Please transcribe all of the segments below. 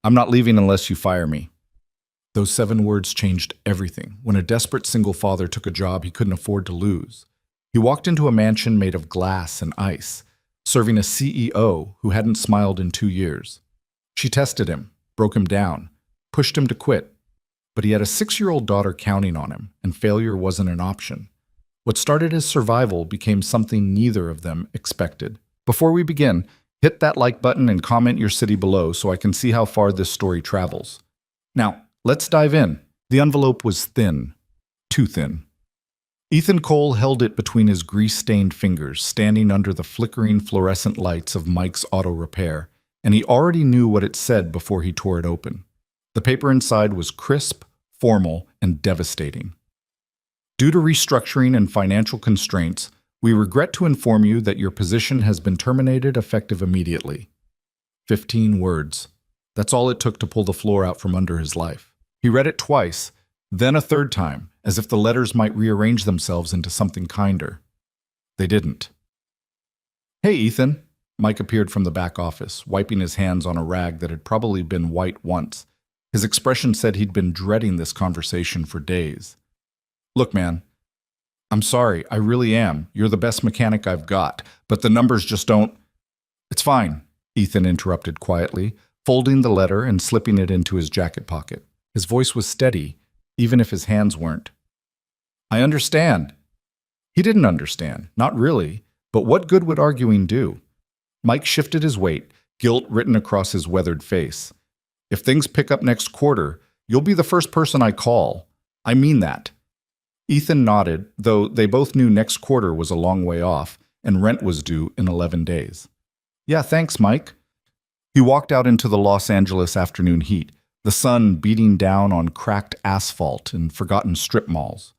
I'm not leaving unless you fire me. Those 7 words changed everything when a desperate single father took a job he couldn't afford to lose. He walked into a mansion made of glass and ice, serving a CEO who hadn't smiled in 2 years. She tested him, broke him down, pushed him to quit. But he had a 6-year-old daughter counting on him, and failure wasn't an option. What started as survival became something neither of them expected. Before we begin, hit that like button and comment your city below so I can see how far this story travels. Now, let's dive in. The envelope was thin. Too thin. Ethan Cole held it between his grease-stained fingers, standing under the flickering fluorescent lights of Mike's Auto Repair, and he already knew what it said before he tore it open. The paper inside was crisp, formal, and devastating. Due to restructuring and financial constraints, we regret to inform you that your position has been terminated effective immediately. 15 words. That's all it took to pull the floor out from under his life. He read it twice, then a third time, as if the letters might rearrange themselves into something kinder. They didn't. "Hey, Ethan." Mike appeared from the back office, wiping his hands on a rag that had probably been white once. His expression said he'd been dreading this conversation for days. "Look, man, I'm sorry, I really am. You're the best mechanic I've got, but the numbers just don't—" "It's fine," Ethan interrupted quietly, folding the letter and slipping it into his jacket pocket. His voice was steady, even if his hands weren't. "I understand." He didn't understand, not really, but what good would arguing do? Mike shifted his weight, guilt written across his weathered face. "If things pick up next quarter, you'll be the first person I call. I mean that." Ethan nodded, though they both knew next quarter was a long way off, and rent was due in 11 days. "Yeah, thanks, Mike." He walked out into the Los Angeles afternoon heat, the sun beating down on cracked asphalt and forgotten strip malls.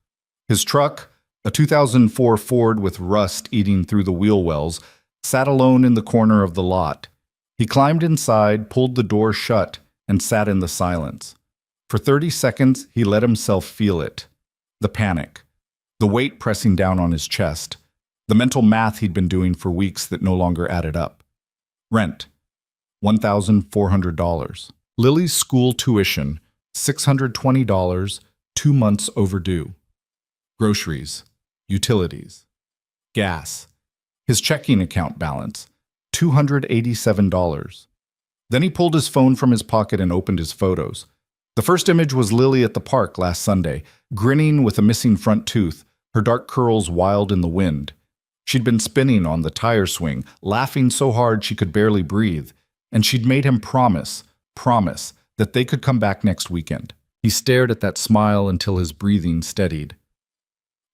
His truck, a 2004 Ford with rust eating through the wheel wells, sat alone in the corner of the lot. He climbed inside, pulled the door shut, and sat in the silence. For 30 seconds, he let himself feel it. The panic, the weight pressing down on his chest, the mental math he'd been doing for weeks that no longer added up. Rent, $1,400. Lily's school tuition, $620, 2 months overdue. Groceries, utilities, gas. His checking account balance, $287. Then he pulled his phone from his pocket and opened his photos. The first image was Lily at the park last Sunday, grinning with a missing front tooth, her dark curls wild in the wind. She'd been spinning on the tire swing, laughing so hard she could barely breathe, and she'd made him promise that they could come back next weekend. He stared at that smile until his breathing steadied.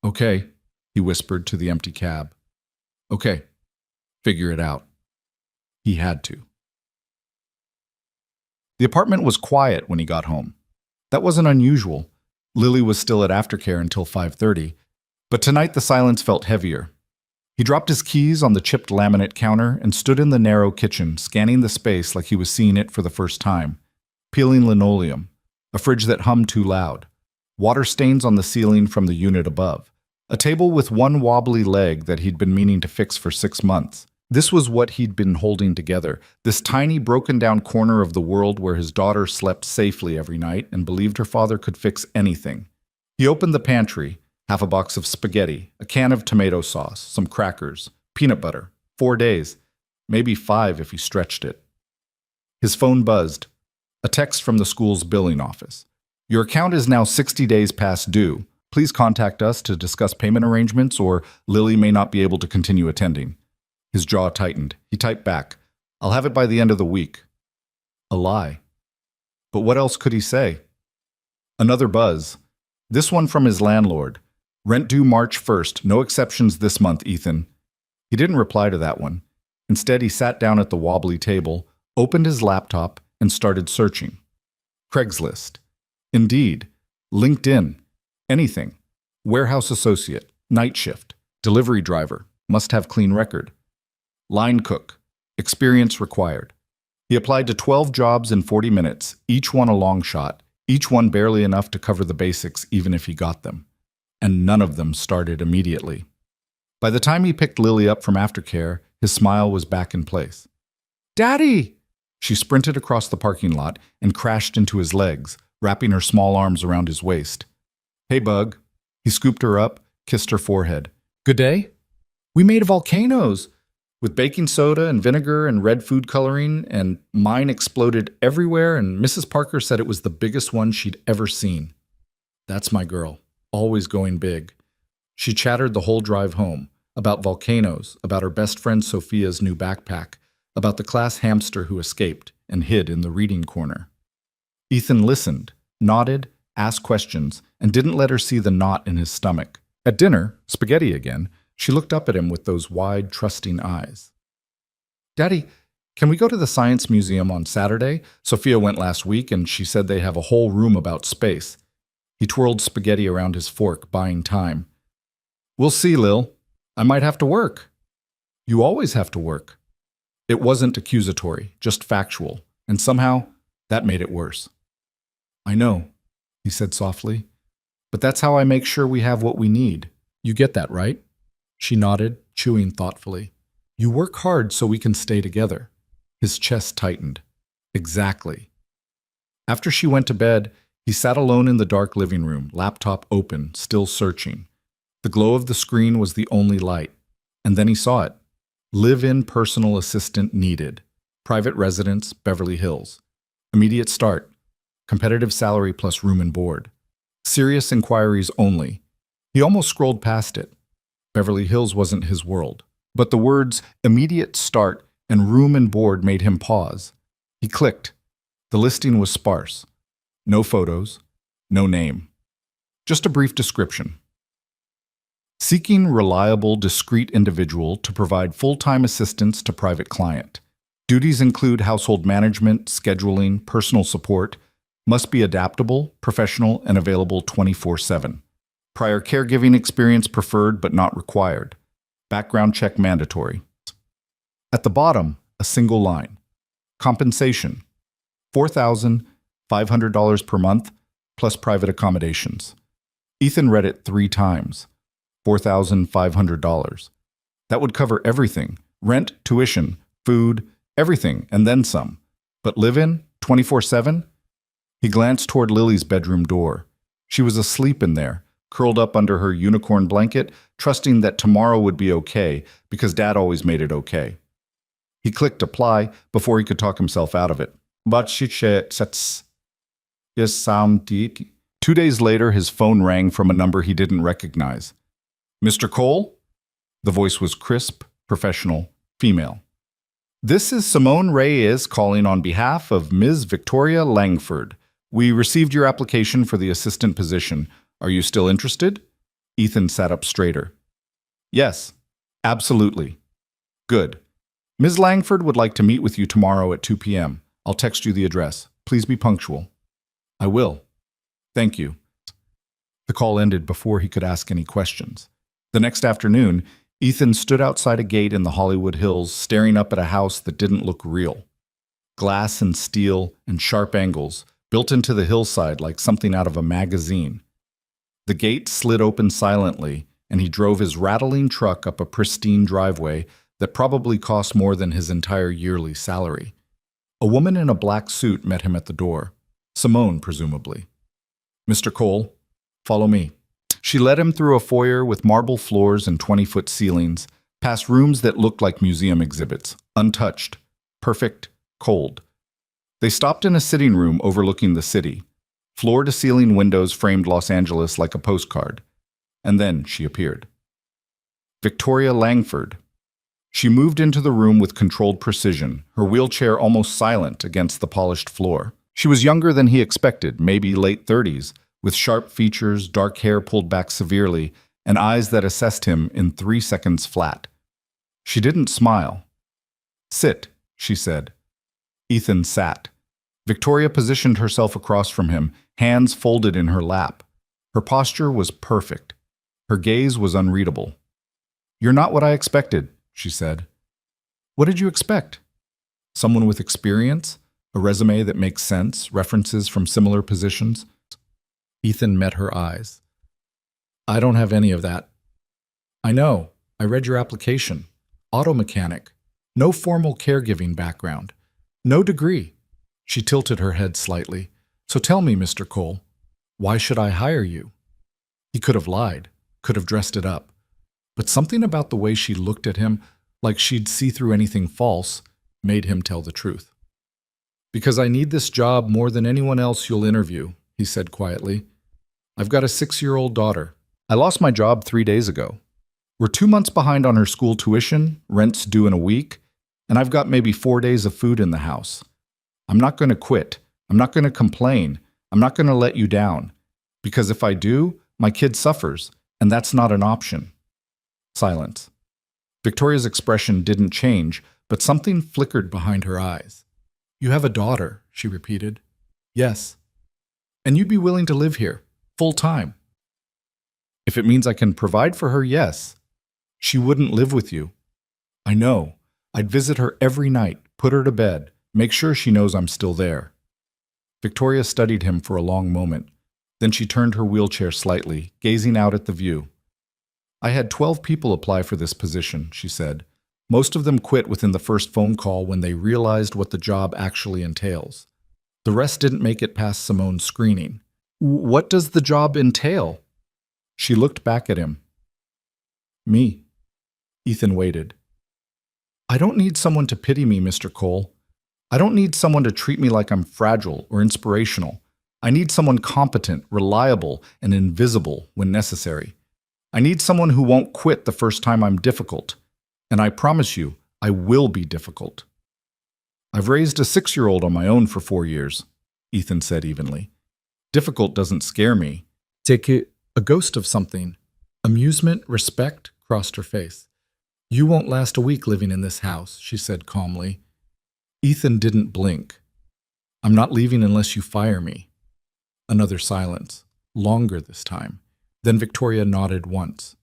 "Okay," he whispered to the empty cab. "Okay, figure it out." He had to. The apartment was quiet when he got home. That wasn't unusual. Lily was still at aftercare until 5:30, but tonight the silence felt heavier. He dropped his keys on the chipped laminate counter and stood in the narrow kitchen, scanning the space like he was seeing it for the first time. Peeling linoleum, a fridge that hummed too loud, water stains on the ceiling from the unit above, a table with one wobbly leg that he'd been meaning to fix for 6 months. This was what he'd been holding together, this tiny broken-down corner of the world where his daughter slept safely every night and believed her father could fix anything. He opened the pantry, half a box of spaghetti, a can of tomato sauce, some crackers, peanut butter, 4 days, maybe 5 if he stretched it. His phone buzzed, a text from the school's billing office. "Your account is now 60 days past due. Please contact us to discuss payment arrangements or Lily may not be able to continue attending." His jaw tightened. He typed back, "I'll have it by the end of the week." A lie. But what else could he say? Another buzz. This one from his landlord. "Rent due March 1st. No exceptions this month, Ethan." He didn't reply to that one. Instead, he sat down at the wobbly table, opened his laptop, and started searching. Craigslist. Indeed. LinkedIn. Anything. Warehouse associate. Night shift. Delivery driver. Must have clean record. Line cook. Experience required. He applied to 12 jobs in 40 minutes, each one a long shot, each one barely enough to cover the basics even if he got them. And none of them started immediately. By the time he picked Lily up from aftercare, his smile was back in place. "Daddy!" She sprinted across the parking lot and crashed into his legs, wrapping her small arms around his waist. "Hey, Bug." He scooped her up, kissed her forehead. "Good day?" "We made volcanoes with baking soda and vinegar and red food coloring, and mine exploded everywhere, and Mrs. Parker said it was the biggest one she'd ever seen." That's my girl, always going big. She chattered the whole drive home, about volcanoes, about her best friend Sophia's new backpack, about the class hamster who escaped and hid in the reading corner. Ethan listened, nodded, asked questions, and didn't let her see the knot in his stomach. At dinner, spaghetti again, she looked up at him with those wide, trusting eyes. "Daddy, can we go to the Science Museum on Saturday? Sophia went last week, and she said they have a whole room about space." He twirled spaghetti around his fork, buying time. "We'll see, Lil. I might have to work." "You always have to work." It wasn't accusatory, just factual, and somehow that made it worse. "I know," he said softly, "but that's how I make sure we have what we need. You get that, right?" She nodded, chewing thoughtfully. "You work hard so we can stay together." His chest tightened. Exactly. After she went to bed, he sat alone in the dark living room, laptop open, still searching. The glow of the screen was the only light. And then he saw it. Live-in personal assistant needed. Private residence, Beverly Hills. Immediate start. Competitive salary plus room and board. Serious inquiries only. He almost scrolled past it. Beverly Hills wasn't his world. But the words immediate start and room and board made him pause. He clicked. The listing was sparse. No photos, no name. Just a brief description. Seeking reliable, discreet individual to provide full-time assistance to private client. Duties include household management, scheduling, personal support. Must be adaptable, professional, and available 24/7. Prior caregiving experience preferred but not required. Background check mandatory. At the bottom, a single line. Compensation. $4,500 per month, plus private accommodations. Ethan read it 3 times. $4,500. That would cover everything. Rent, tuition, food, everything, and then some. But live-in, 24/7? He glanced toward Lily's bedroom door. She was asleep in there, curled up under her unicorn blanket, trusting that tomorrow would be okay, because Dad always made it okay. He clicked apply before he could talk himself out of it. But she sets. Yes, 2 days later, his phone rang from a number he didn't recognize. "Mr. Cole?" The voice was crisp, professional, female. "This is Simone Reyes calling on behalf of Ms. Victoria Langford. We received your application for the assistant position. Are you still interested?" Ethan sat up straighter. "Yes, absolutely." "Good. Ms. Langford would like to meet with you tomorrow at 2 p.m. I'll text you the address. Please be punctual." "I will. Thank you." The call ended before he could ask any questions. The next afternoon, Ethan stood outside a gate in the Hollywood Hills, staring up at a house that didn't look real. Glass and steel and sharp angles, built into the hillside like something out of a magazine. The gate slid open silently, and he drove his rattling truck up a pristine driveway that probably cost more than his entire yearly salary. A woman in a black suit met him at the door. Simone, presumably. "Mr. Cole, follow me." She led him through a foyer with marble floors and 20-foot ceilings, past rooms that looked like museum exhibits, untouched, perfect, cold. They stopped in a sitting room overlooking the city. Floor-to-ceiling windows framed Los Angeles like a postcard. And then she appeared. Victoria Langford. She moved into the room with controlled precision, her wheelchair almost silent against the polished floor. She was younger than he expected, maybe late 30s, with sharp features, dark hair pulled back severely, and eyes that assessed him in 3 seconds flat. She didn't smile. "Sit," she said. Ethan sat. Victoria positioned herself across from him, hands folded in her lap. Her posture was perfect. Her gaze was unreadable. "You're not what I expected," she said. "What did you expect?" "Someone with experience? A resume that makes sense? References from similar positions?" Ethan met her eyes. "I don't have any of that." "I know. I read your application. Auto mechanic. No formal caregiving background. No degree. She tilted her head slightly. So tell me, Mr. Cole, why should I hire you? He could have lied, could have dressed it up. But something about the way she looked at him, like she'd see through anything false, made him tell the truth. Because I need this job more than anyone else you'll interview, he said quietly. I've got a 6-year-old daughter. I lost my job 3 days ago. We're 2 months behind on her school tuition, rent's due in a week, and I've got maybe 4 days of food in the house. I'm not going to quit. I'm not going to complain. I'm not going to let you down. Because if I do, my kid suffers, and that's not an option. Silence. Victoria's expression didn't change, but something flickered behind her eyes. You have a daughter, she repeated. Yes. And you'd be willing to live here, full time. If it means I can provide for her, yes. She wouldn't live with you. I know. I'd visit her every night, put her to bed, make sure she knows I'm still there. Victoria studied him for a long moment. Then she turned her wheelchair slightly, gazing out at the view. I had 12 people apply for this position, she said. Most of them quit within the first phone call when they realized what the job actually entails. The rest didn't make it past Simone's screening. What does the job entail? She looked back at him. Me. Ethan waited. I don't need someone to pity me, Mr. Cole. I don't need someone to treat me like I'm fragile or inspirational. I need someone competent, reliable, and invisible when necessary. I need someone who won't quit the first time I'm difficult. And I promise you, I will be difficult. I've raised a 6-year-old on my own for 4 years, Ethan said evenly. Difficult doesn't scare me. Take it. A ghost of something. Amusement, respect, crossed her face. You won't last a week living in this house, she said calmly. Ethan didn't blink. I'm not leaving unless you fire me. Another silence, longer this time. Then Victoria nodded once.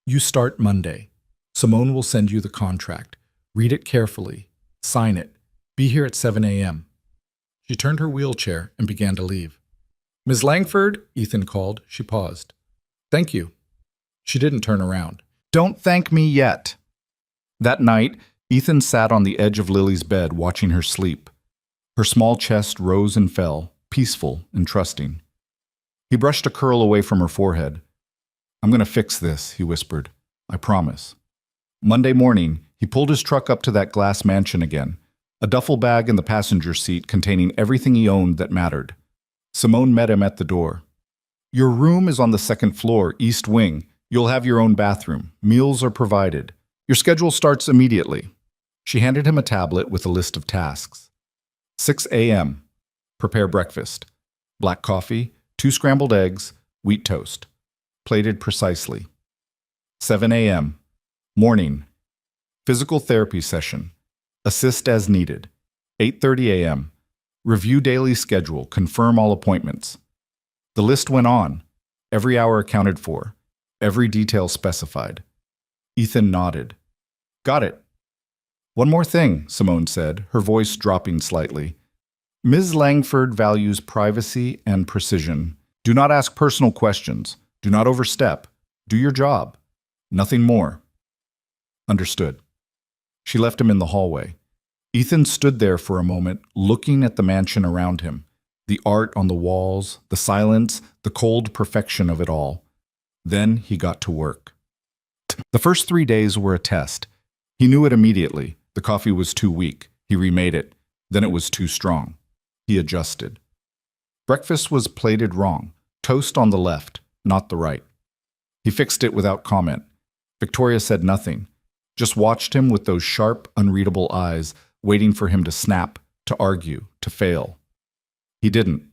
You start Monday. Simone will send you the contract. Read it carefully. Sign it. Be here at 7 a.m. She turned her wheelchair and began to leave. Ms. Langford, Ethan called. She paused. Thank you. She didn't turn around. Don't thank me yet. That night, Ethan sat on the edge of Lily's bed watching her sleep. Her small chest rose and fell, peaceful and trusting. He brushed a curl away from her forehead. I'm going to fix this, he whispered. I promise. Monday morning, he pulled his truck up to that glass mansion again, a duffel bag in the passenger seat containing everything he owned that mattered. Simone met him at the door. Your room is on the 2nd floor, east wing. You'll have your own bathroom. Meals are provided. Your schedule starts immediately. She handed him a tablet with a list of tasks. 6 a.m. Prepare breakfast. Black coffee, 2 scrambled eggs, wheat toast. Plated precisely. 7 a.m. Morning. Physical therapy session. Assist as needed. 8:30 a.m. Review daily schedule. Confirm all appointments. The list went on. Every hour accounted for. Every detail specified. Ethan nodded. Got it. One more thing, Simone said, her voice dropping slightly. Ms. Langford values privacy and precision. Do not ask personal questions. Do not overstep. Do your job. Nothing more. Understood. She left him in the hallway. Ethan stood there for a moment, looking at the mansion around him, the art on the walls, the silence, the cold perfection of it all. Then he got to work. The first 3 days were a test. He knew it immediately. The coffee was too weak. He remade it. Then it was too strong. He adjusted. Breakfast was plated wrong. Toast on the left, not the right. He fixed it without comment. Victoria said nothing, just watched him with those sharp, unreadable eyes, waiting for him to snap, to argue, to fail. He didn't.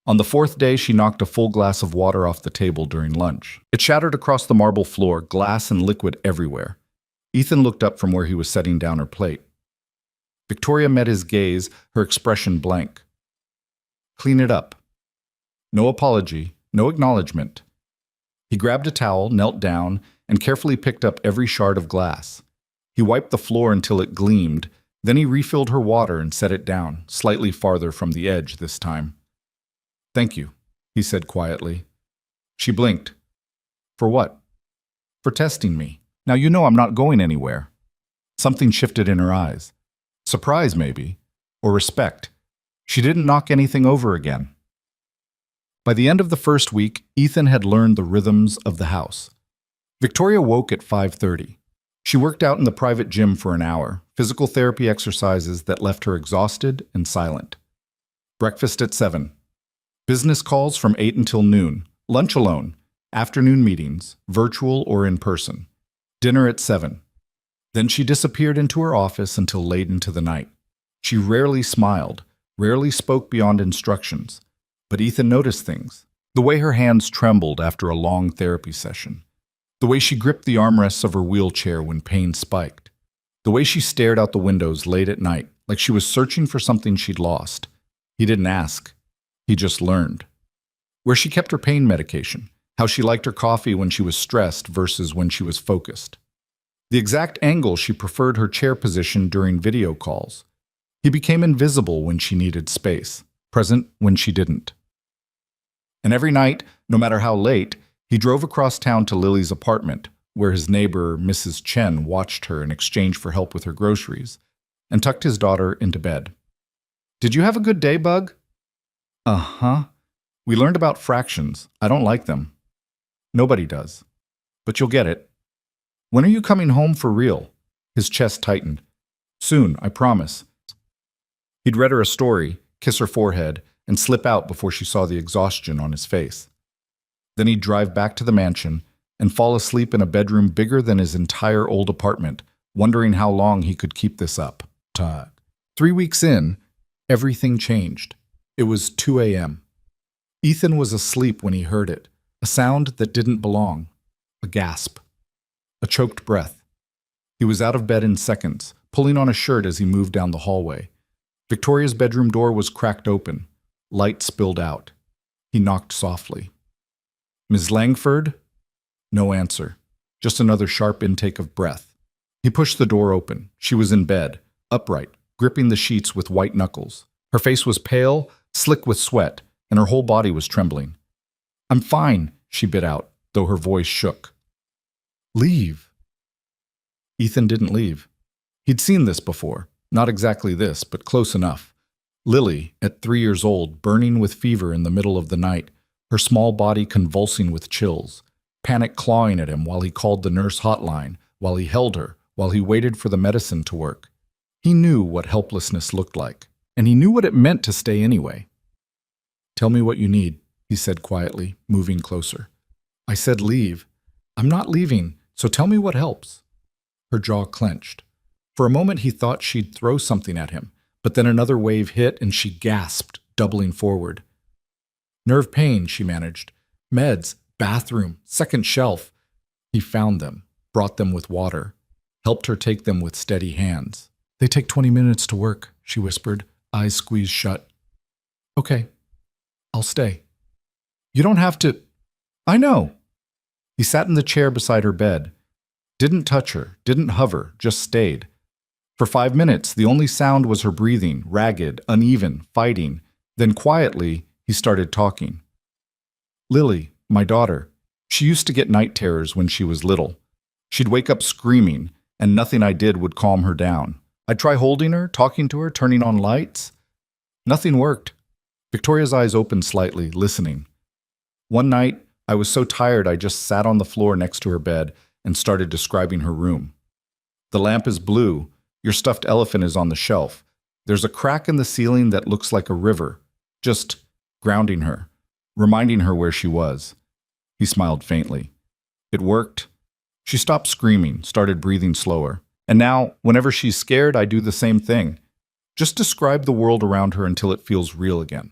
On the 4th day, she knocked a full glass of water off the table during lunch. It shattered across the marble floor, glass and liquid everywhere. Ethan looked up from where he was setting down her plate. Victoria met his gaze, her expression blank. Clean it up. No apology, no acknowledgement. He grabbed a towel, knelt down, and carefully picked up every shard of glass. He wiped the floor until it gleamed, then he refilled her water and set it down, slightly farther from the edge this time. Thank you, he said quietly. She blinked. For what? For testing me. Now you know I'm not going anywhere. Something shifted in her eyes. Surprise, maybe. or respect. She didn't knock anything over again. By the end of the first week, Ethan had learned the rhythms of the house. Victoria woke at 5:30. She worked out in the private gym for an hour, physical therapy exercises that left her exhausted and silent. Breakfast at 7. Business calls from 8 until noon. Lunch alone. Afternoon meetings, virtual or in person. Dinner at 7. Then she disappeared into her office until late into the night. She rarely smiled, rarely spoke beyond instructions. But Ethan noticed things. The way her hands trembled after a long therapy session. The way she gripped the armrests of her wheelchair when pain spiked. The way she stared out the windows late at night, like she was searching for something she'd lost. He didn't ask. He just learned. Where she kept her pain medication. How she liked her coffee when she was stressed versus when she was focused. The exact angle she preferred her chair position during video calls. He became invisible when she needed space, present when she didn't. And every night, no matter how late, he drove across town to Lily's apartment, where his neighbor, Mrs. Chen, watched her in exchange for help with her groceries, and tucked his daughter into bed. "Did you have a good day, Bug?" "Uh-huh. We learned about fractions. I don't like them." "Nobody does. But you'll get it." "When are you coming home for real?" His chest tightened. "Soon, I promise." He'd read her a story, kiss her forehead, and slip out before she saw the exhaustion on his face. Then he'd drive back to the mansion and fall asleep in a bedroom bigger than his entire old apartment, wondering how long he could keep this up. 3 weeks in, everything changed. It was 2 a.m. Ethan was asleep when he heard it, a sound that didn't belong, a gasp, a choked breath. He was out of bed in seconds, pulling on a shirt as he moved down the hallway. Victoria's bedroom door was cracked open. Light spilled out. He knocked softly. "Ms. Langford?" No answer, just another sharp intake of breath. He pushed the door open. She was in bed, upright, gripping the sheets with white knuckles. Her face was pale, slick with sweat, and her whole body was trembling. "I'm fine," she bit out, though her voice shook. "Leave." Ethan didn't leave. He'd seen this before. Not exactly this, but close enough. Lily, at 3 years old, burning with fever in the middle of the night, her small body convulsing with chills, panic clawing at him while he called the nurse hotline, while he held her, while he waited for the medicine to work. He knew what helplessness looked like, and he knew what it meant to stay anyway. "Tell me what you need," he said quietly, moving closer. "I said leave. I'm not leaving, so tell me what helps." Her jaw clenched. For a moment he thought she'd throw something at him, but then another wave hit and she gasped, doubling forward. "Nerve pain," she managed. "Meds, bathroom, second shelf." He found them, brought them with water, helped her take them with steady hands. "They take 20 minutes to work," she whispered, eyes squeezed shut. "Okay, I'll stay." "You don't have to." "I know." He sat in the chair beside her bed. Didn't touch her, didn't hover, just stayed. For 5 minutes, the only sound was her breathing, ragged, uneven, fighting. Then quietly, he started talking. "Lily, my daughter, she used to get night terrors when she was little. She'd wake up screaming, and nothing I did would calm her down. I'd try holding her, talking to her, turning on lights. Nothing worked." Victoria's eyes opened slightly, listening. "One night, I was so tired I just sat on the floor next to her bed and started describing her room. The lamp is blue. Your stuffed elephant is on the shelf. There's a crack in the ceiling that looks like a river. Just grounding her, reminding her where she was." He smiled faintly. "It worked." She stopped screaming, started breathing slower. "And now, whenever she's scared, I do the same thing. Just describe the world around her until it feels real again."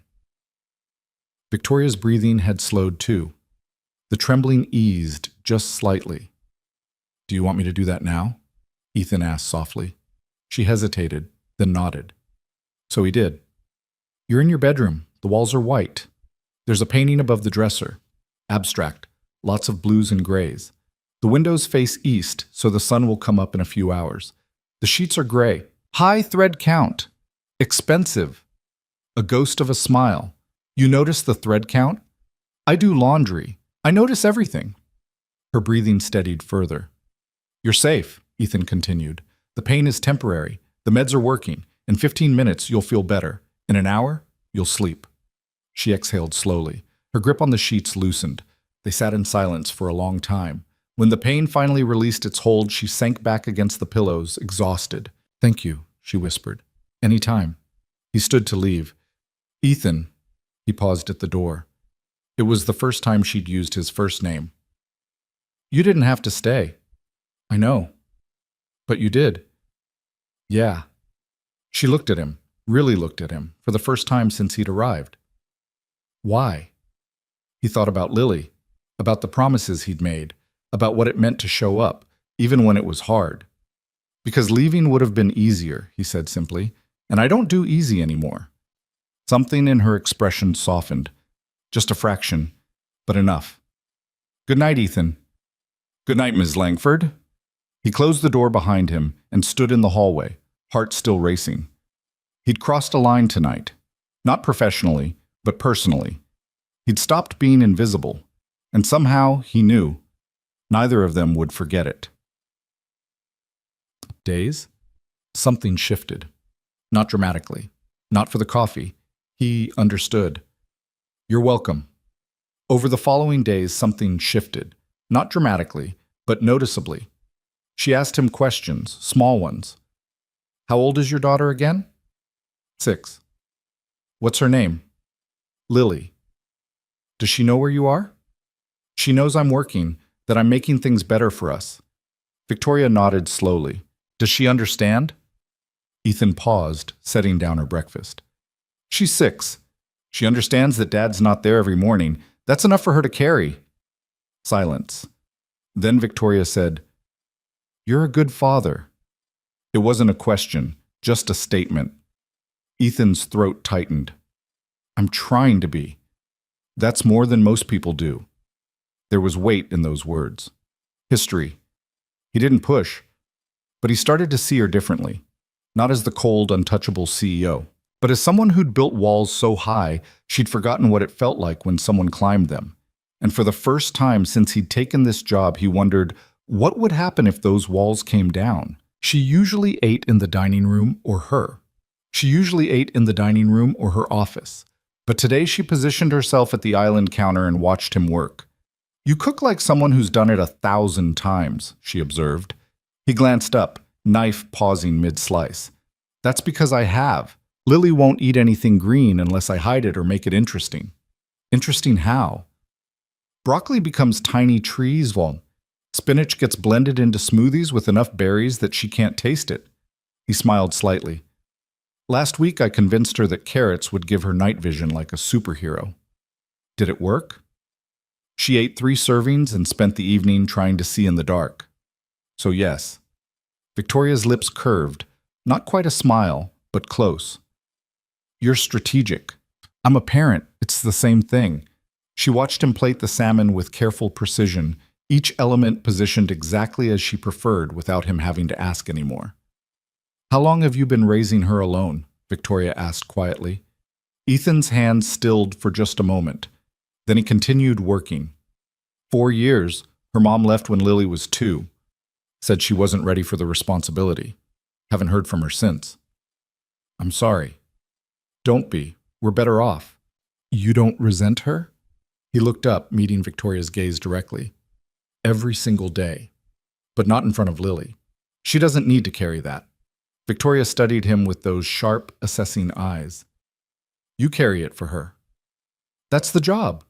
Victoria's breathing had slowed too. The trembling eased just slightly. "Do you want me to do that now?" Ethan asked softly. She hesitated, then nodded. So he did. "You're in your bedroom. The walls are white. There's a painting above the dresser. Abstract. Lots of blues and grays. The windows face east, so the sun will come up in a few hours. The sheets are gray. High thread count. Expensive. A ghost of a smile. You notice the thread count? I do laundry. I notice everything." Her breathing steadied further. "You're safe," Ethan continued. "The pain is temporary. The meds are working. In 15 minutes, you'll feel better. In an hour, you'll sleep. She exhaled slowly. Her grip on the sheets loosened. They sat in silence for a long time. When the pain finally released its hold, she sank back against the pillows, exhausted. "Thank you," she whispered. "Any time." He stood to leave. "Ethan." He paused at the door. It was the first time she'd used his first name. "You didn't have to stay." "I know." "But you did." "Yeah." She looked at him, really looked at him, for the first time since he'd arrived. Why? He thought about Lily, about the promises he'd made, about what it meant to show up, even when it was hard. "Because leaving would have been easier," he said simply, "and I don't do easy anymore." Something in her expression softened. Just a fraction, but enough. "Good night, Ethan." "Good night, Ms. Langford." He closed the door behind him and stood in the hallway, heart still racing. He'd crossed a line tonight, not professionally, but personally. He'd stopped being invisible, and somehow he knew neither of them would forget it. Days? Something shifted. Not dramatically. Not for the coffee. He understood. "You're welcome." Over the following days, something shifted. Not dramatically, but noticeably. She asked him questions, small ones. "How old is your daughter again?" 6. "What's her name?" "Lily." "Does she know where you are?" "She knows I'm working, that I'm making things better for us." Victoria nodded slowly. "Does she understand?" Ethan paused, setting down her breakfast. "She's 6. She understands that Dad's not there every morning. That's enough for her to carry." Silence. Then Victoria said, "You're a good father." It wasn't a question, just a statement. Ethan's throat tightened. "I'm trying to be." That's more than most people do. There was weight in those words. History. He didn't push, but he started to see her differently. Not as the cold, untouchable CEO, but as someone who'd built walls so high she'd forgotten what it felt like when someone climbed them. And for the first time since he'd taken this job, he wondered, what would happen if those walls came down? She usually ate in the dining room or her. She usually ate in the dining room or her office. But today she positioned herself at the island counter and watched him work. "You cook like someone who's done it 1,000 times, she observed. He glanced up, knife pausing mid-slice. "That's because I have. Lily won't eat anything green unless I hide it or make it interesting." "Interesting how?" "Broccoli becomes tiny trees, Von. Spinach gets blended into smoothies with enough berries that she can't taste it." He smiled slightly. "Last week I convinced her that carrots would give her night vision like a superhero." "Did it work?" "She ate 3 servings and spent the evening trying to see in the dark." "So yes." Victoria's lips curved, not quite a smile, but close. "You're strategic." "I'm a parent, it's the same thing." She watched him plate the salmon with careful precision, each element positioned exactly as she preferred without him having to ask anymore. "How long have you been raising her alone?" Victoria asked quietly. Ethan's hands stilled for just a moment. Then he continued working. 4 years. Her mom left when Lily was 2. Said she wasn't ready for the responsibility. Haven't heard from her since. "I'm sorry." "Don't be. We're better off." "You don't resent her?" He looked up, meeting Victoria's gaze directly. "Every single day. But not in front of Lily. She doesn't need to carry that." Victoria studied him with those sharp, assessing eyes. "You carry it for her." "That's the job.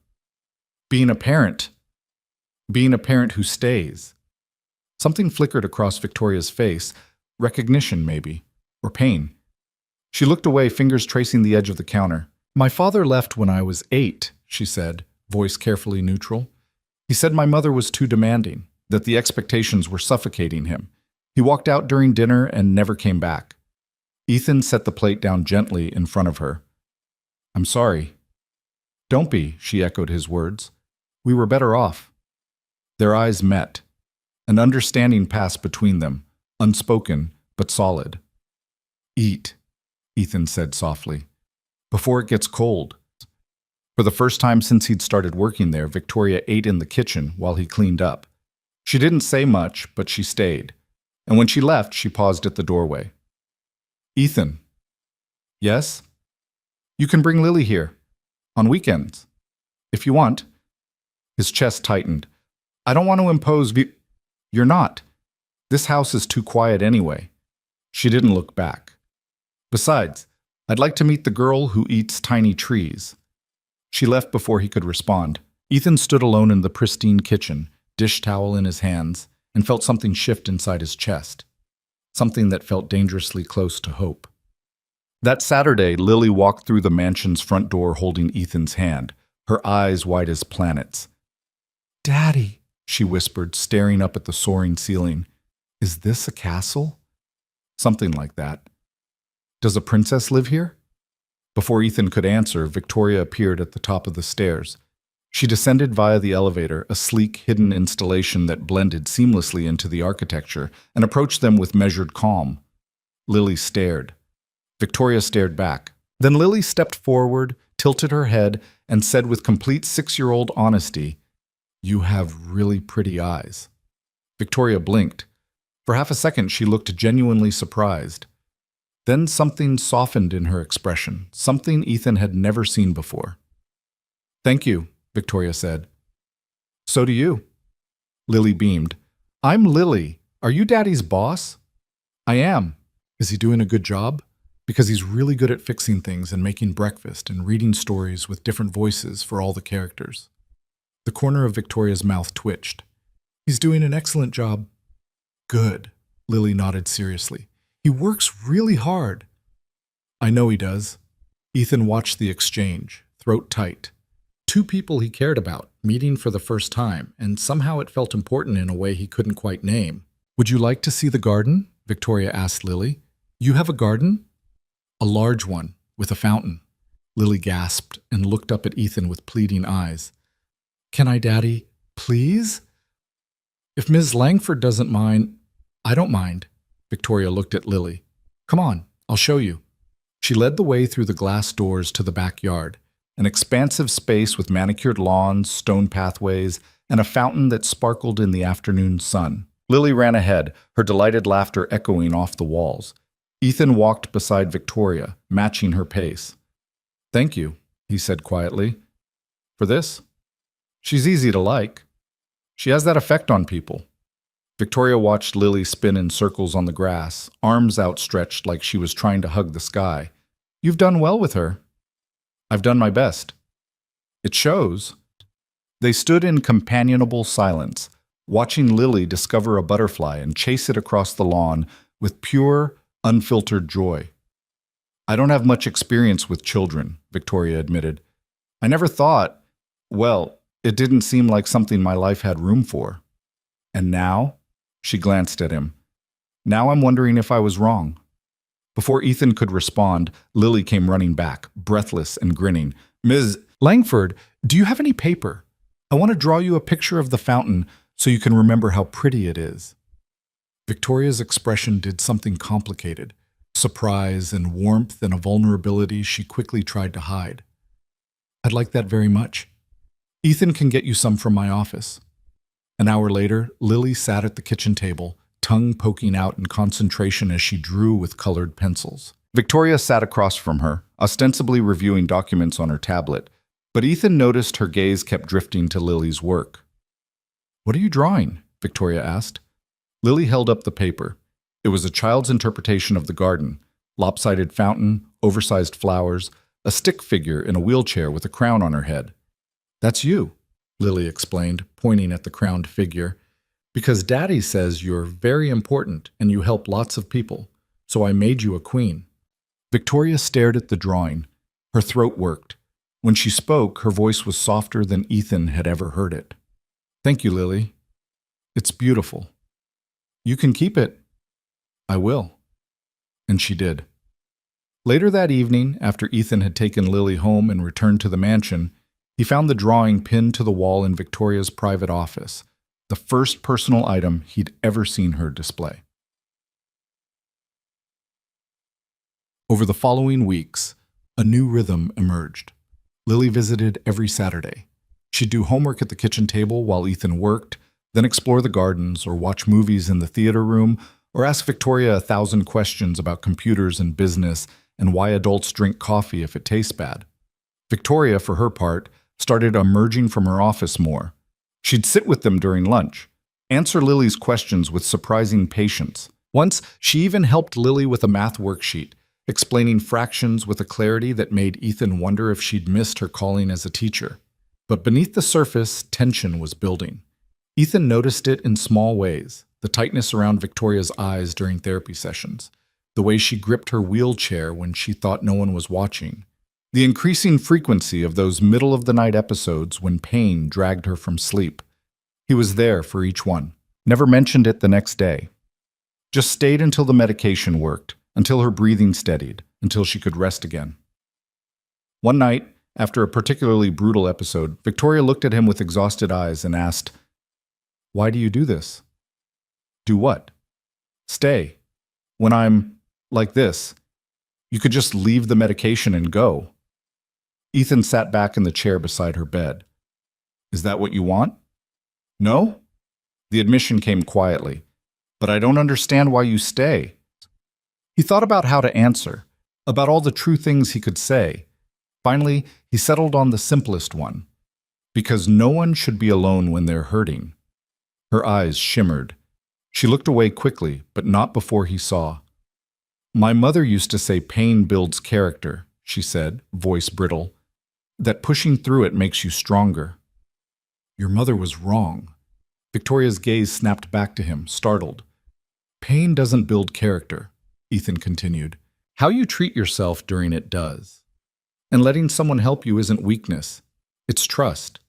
Being a parent. Being a parent who stays." Something flickered across Victoria's face. Recognition, maybe. Or pain. She looked away, fingers tracing the edge of the counter. "My father left when I was 8, she said, voice carefully neutral. "He said my mother was too demanding, that the expectations were suffocating him. He walked out during dinner and never came back." Ethan set the plate down gently in front of her. "I'm sorry." "Don't be," she echoed his words. "We were better off." Their eyes met. An understanding passed between them, unspoken but solid. "Eat," Ethan said softly, "before it gets cold." For the first time since he'd started working there, Victoria ate in the kitchen while he cleaned up. She didn't say much, but she stayed. And when she left, she paused at the doorway. "Ethan." Yes? You can bring Lily here. On weekends. If you want. His chest tightened. I don't want to impose You're not. This house is too quiet anyway. She didn't look back. Besides, I'd like to meet the girl who eats tiny trees. She left before he could respond. Ethan stood alone in the pristine kitchen, dish towel in his hands, and felt something shift inside his chest. Something that felt dangerously close to hope. That Saturday, Lily walked through the mansion's front door holding Ethan's hand, her eyes wide as planets. "Daddy," she whispered, staring up at the soaring ceiling. "Is this a castle?" Something like that. "Does a princess live here?" Before Ethan could answer, Victoria appeared at the top of the stairs. She descended via the elevator, a sleek, hidden installation that blended seamlessly into the architecture, and approached them with measured calm. Lily stared. Victoria stared back. Then Lily stepped forward, tilted her head, and said with complete six-year-old honesty, "You have really pretty eyes." Victoria blinked. For half a second, she looked genuinely surprised. Then something softened in her expression, something Ethan had never seen before. "Thank you," Victoria said. "So do you." Lily beamed. "I'm Lily. Are you Daddy's boss?" "I am." "Is he doing a good job?" "Because he's really good at fixing things and making breakfast and reading stories with different voices for all the characters." The corner of Victoria's mouth twitched. "He's doing an excellent job." "Good," Lily nodded seriously. "He works really hard." "I know he does." Ethan watched the exchange, throat tight. Two people he cared about, meeting for the first time, and somehow it felt important in a way he couldn't quite name. "Would you like to see the garden?" Victoria asked Lily. "You have a garden?" "A large one, with a fountain." Lily gasped and looked up at Ethan with pleading eyes. "Can I, Daddy? Please?" "If Ms. Langford doesn't mind—" "I don't mind." Victoria looked at Lily. "Come on, I'll show you." She led the way through the glass doors to the backyard, an expansive space with manicured lawns, stone pathways, and a fountain that sparkled in the afternoon sun. Lily ran ahead, her delighted laughter echoing off the walls. Ethan walked beside Victoria, matching her pace. "Thank you," he said quietly. "For this? She's easy to like. She has that effect on people." Victoria watched Lily spin in circles on the grass, arms outstretched like she was trying to hug the sky. "You've done well with her." "I've done my best." "It shows." They stood in companionable silence, watching Lily discover a butterfly and chase it across the lawn with pure, unfiltered joy. "I don't have much experience with children," Victoria admitted. "I never thought, well, it didn't seem like something my life had room for. And now?" She glanced at him. "Now I'm wondering if I was wrong." Before Ethan could respond, Lily came running back, breathless and grinning. "Ms. Langford, do you have any paper? I want to draw you a picture of the fountain so you can remember how pretty it is." Victoria's expression did something complicated, surprise and warmth and a vulnerability she quickly tried to hide. "I'd like that very much. Ethan can get you some from my office." An hour later, Lily sat at the kitchen table, tongue poking out in concentration as she drew with colored pencils. Victoria sat across from her, ostensibly reviewing documents on her tablet, but Ethan noticed her gaze kept drifting to Lily's work. "What are you drawing?" Victoria asked. Lily held up the paper. It was a child's interpretation of the garden: lopsided fountain, oversized flowers, a stick figure in a wheelchair with a crown on her head. "That's you," Lily explained, pointing at the crowned figure. "Because Daddy says you're very important and you help lots of people, so I made you a queen." Victoria stared at the drawing. Her throat worked. When she spoke, her voice was softer than Ethan had ever heard it. "Thank you, Lily. It's beautiful. You can keep it." "I will." And she did. Later that evening, after Ethan had taken Lily home and returned to the mansion, he found the drawing pinned to the wall in Victoria's private office, the first personal item he'd ever seen her display. Over the following weeks, a new rhythm emerged. Lily visited every Saturday. She'd do homework at the kitchen table while Ethan worked, then explore the gardens or watch movies in the theater room, or ask Victoria 1,000 questions about computers and business, and why adults drink coffee if it tastes bad. Victoria, for her part, started emerging from her office more. She'd sit with them during lunch, answer Lily's questions with surprising patience. Once, she even helped Lily with a math worksheet, explaining fractions with a clarity that made Ethan wonder if she'd missed her calling as a teacher. But beneath the surface, tension was building. Ethan noticed it in small ways, the tightness around Victoria's eyes during therapy sessions, the way she gripped her wheelchair when she thought no one was watching, the increasing frequency of those middle-of-the-night episodes when pain dragged her from sleep. He was there for each one, never mentioned it the next day. Just stayed until the medication worked, until her breathing steadied, until she could rest again. One night, after a particularly brutal episode, Victoria looked at him with exhausted eyes and asked, "Why do you do this?" "Do what?" "Stay. When I'm like this, you could just leave the medication and go." Ethan sat back in the chair beside her bed. "Is that what you want?" "No?" The admission came quietly. "But I don't understand why you stay." He thought about how to answer, about all the true things he could say. Finally, he settled on the simplest one. Because no one should be alone when they're hurting. Her eyes shimmered. She looked away quickly, but not before he saw. "My mother used to say pain builds character," she said, voice brittle. "That pushing through it makes you stronger." Your mother was wrong. Victoria's gaze snapped back to him, startled. "Pain doesn't build character," Ethan continued. "How you treat yourself during it does. And letting someone help you isn't weakness. It's trust."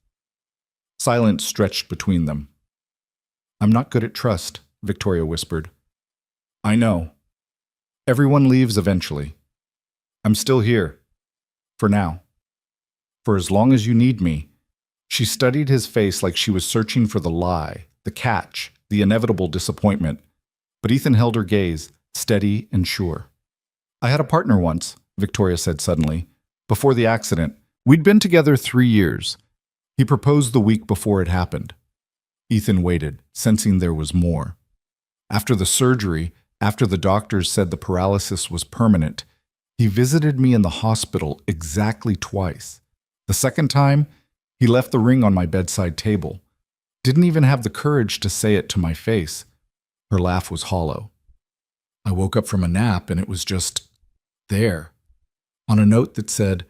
Silence stretched between them. "I'm not good at trust," Victoria whispered. "I know. Everyone leaves eventually. I'm still here. For now. For as long as you need me." She studied his face like she was searching for the lie, the catch, the inevitable disappointment. But Ethan held her gaze, steady and sure. "I had a partner once," Victoria said suddenly. "Before the accident. We'd been together 3 years. He proposed the week before it happened." Ethan waited, sensing there was more. "After the surgery, after the doctors said the paralysis was permanent, he visited me in the hospital exactly twice. The second time, he left the ring on my bedside table. Didn't even have the courage to say it to my face." Her laugh was hollow. "I woke up from a nap and it was just there, on a note that said,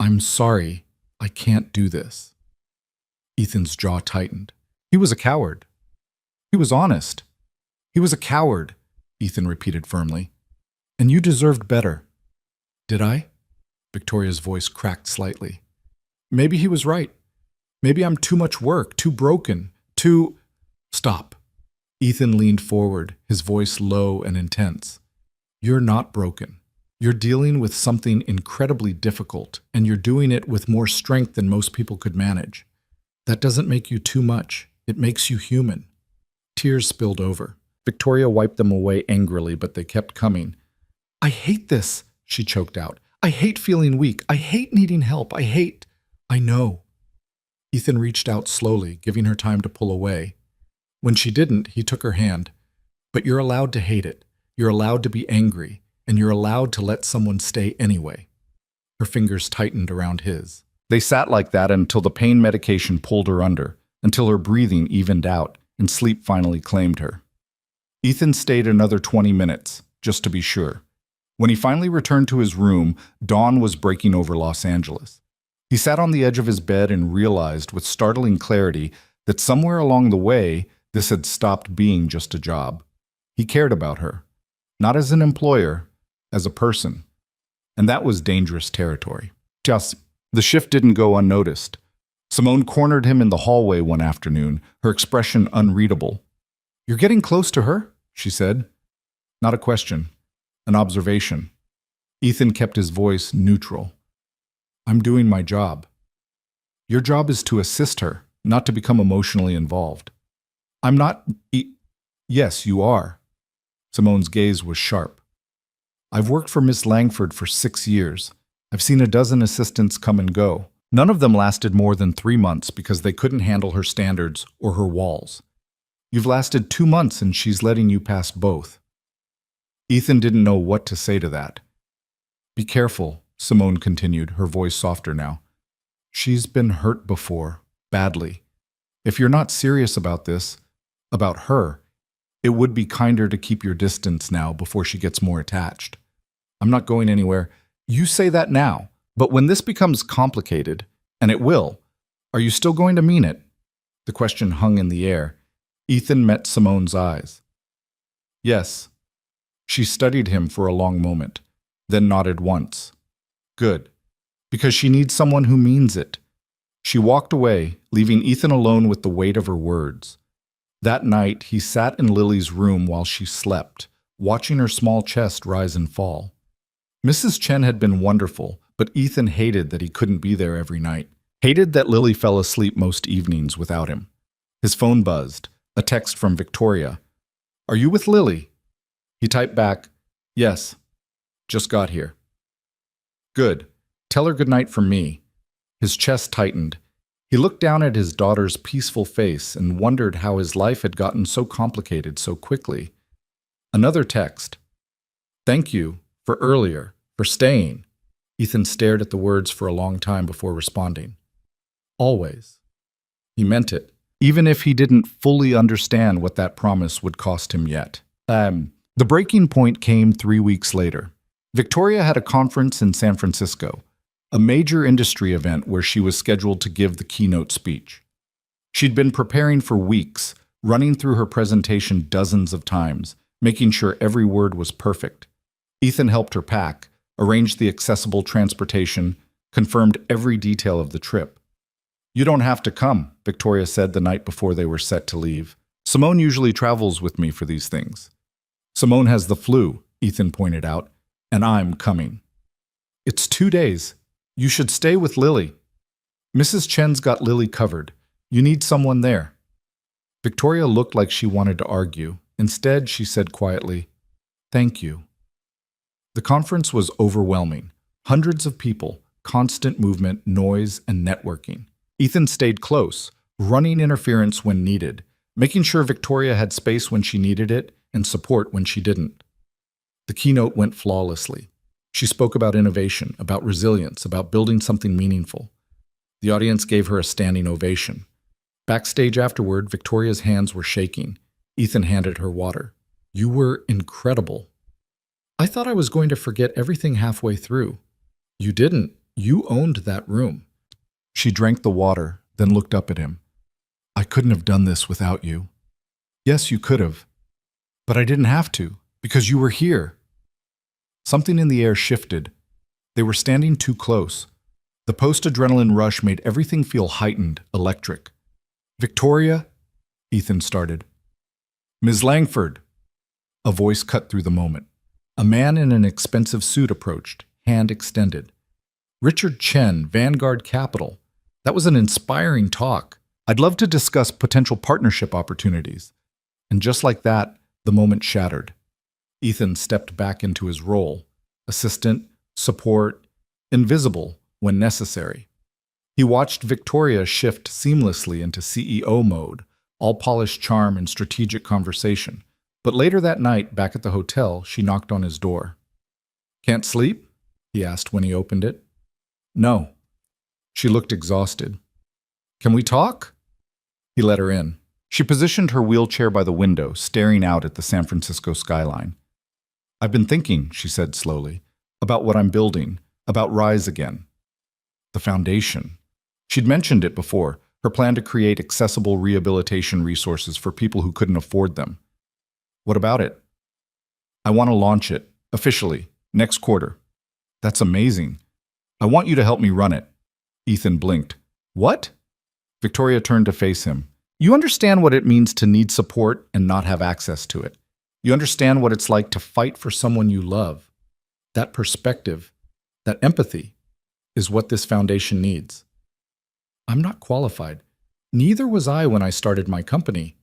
'I'm sorry, I can't do this.'" Ethan's jaw tightened. He was a coward. He was honest. "He was a coward," Ethan repeated firmly. "And you deserved better." "Did I?" Victoria's voice cracked slightly. "Maybe he was right. Maybe I'm too much work, too broken, too—" "Stop." Ethan leaned forward, his voice low and intense. "You're not broken. You're dealing with something incredibly difficult, and you're doing it with more strength than most people could manage. That doesn't make you too much. It makes you human." Tears spilled over. Victoria wiped them away angrily, but they kept coming. "I hate this," she choked out. "I hate feeling weak. I hate needing help. I know." Ethan reached out slowly, giving her time to pull away. When she didn't, he took her hand. "But you're allowed to hate it. You're allowed to be angry. And you're allowed to let someone stay anyway." Her fingers tightened around his. They sat like that until the pain medication pulled her under, until her breathing evened out, and sleep finally claimed her. Ethan stayed another 20 minutes, just to be sure. When he finally returned to his room, dawn was breaking over Los Angeles. He sat on the edge of his bed and realized with startling clarity that somewhere along the way, this had stopped being just a job. He cared about her, not as an employer, as a person. And that was dangerous territory. Just, the shift didn't go unnoticed. Simone cornered him in the hallway one afternoon, her expression unreadable. "You're getting close to her," she said. Not a question, an observation. Ethan kept his voice neutral. "I'm doing my job. Your job is to assist her, not to become emotionally involved." "I'm not— Yes, you are." Simone's gaze was sharp. "I've worked for Miss Langford for 6 years. I've seen a dozen assistants come and go. None of them lasted more than 3 months because they couldn't handle her standards or her walls. You've lasted 2 months and she's letting you pass both." Ethan didn't know what to say to that. Be careful, Simone continued, her voice softer now. She's been hurt before, badly. If you're not serious about this, about her, it would be kinder to keep your distance now before she gets more attached. I'm not going anywhere. You say that now, but when this becomes complicated, and it will, are you still going to mean it? The question hung in the air. Ethan met Simone's eyes. Yes. She studied him for a long moment, then nodded once. Good. Because she needs someone who means it. She walked away, leaving Ethan alone with the weight of her words. That night, he sat in Lily's room while she slept, watching her small chest rise and fall. Mrs. Chen had been wonderful, but Ethan hated that he couldn't be there every night. Hated that Lily fell asleep most evenings without him. His phone buzzed, a text from Victoria. Are you with Lily? He typed back, Yes. Just got here. Good. Tell her good night from me. His chest tightened. He looked down at his daughter's peaceful face and wondered how his life had gotten so complicated so quickly. Another text. Thank you for earlier, for staying. Ethan stared at the words for a long time before responding. Always. He meant it, even if he didn't fully understand what that promise would cost him yet. The breaking point came 3 weeks later. Victoria had a conference in San Francisco, a major industry event where she was scheduled to give the keynote speech. She'd been preparing for weeks, running through her presentation dozens of times, making sure every word was perfect. Ethan helped her pack, arranged the accessible transportation, confirmed every detail of the trip. You don't have to come, Victoria said the night before they were set to leave. Simone usually travels with me for these things. Simone has the flu, Ethan pointed out, and I'm coming. It's 2 days. You should stay with Lily. Mrs. Chen's got Lily covered. You need someone there. Victoria looked like she wanted to argue. Instead, she said quietly, Thank you. The conference was overwhelming. Hundreds of people, constant movement, noise, and networking. Ethan stayed close, running interference when needed, making sure Victoria had space when she needed it and support when she didn't. The keynote went flawlessly. She spoke about innovation, about resilience, about building something meaningful. The audience gave her a standing ovation. Backstage afterward, Victoria's hands were shaking. Ethan handed her water. You were incredible. I thought I was going to forget everything halfway through. You didn't. You owned that room. She drank the water, then looked up at him. I couldn't have done this without you. Yes, you could have. But I didn't have to, because you were here. Something in the air shifted. They were standing too close. The post-adrenaline rush made everything feel heightened, electric. Victoria, Ethan started. Ms. Langford. A voice cut through the moment. A man in an expensive suit approached, hand extended. Richard Chen, Vanguard Capital. That was an inspiring talk. I'd love to discuss potential partnership opportunities. And just like that, the moment shattered. Ethan stepped back into his role, assistant, support, invisible when necessary. He watched Victoria shift seamlessly into CEO mode, all polished charm and strategic conversation. But later that night, back at the hotel, she knocked on his door. Can't sleep? He asked when he opened it. No. She looked exhausted. Can we talk? He let her in. She positioned her wheelchair by the window, staring out at the San Francisco skyline. I've been thinking, she said slowly, about what I'm building, about Rise Again. The foundation. She'd mentioned it before, her plan to create accessible rehabilitation resources for people who couldn't afford them. What about it? I want to launch it, officially, next quarter. That's amazing. I want you to help me run it. Ethan blinked. What? Victoria turned to face him. You understand what it means to need support and not have access to it. You understand what it's like to fight for someone you love. That perspective, that empathy, is what this foundation needs. I'm not qualified. Neither was I when I started my company.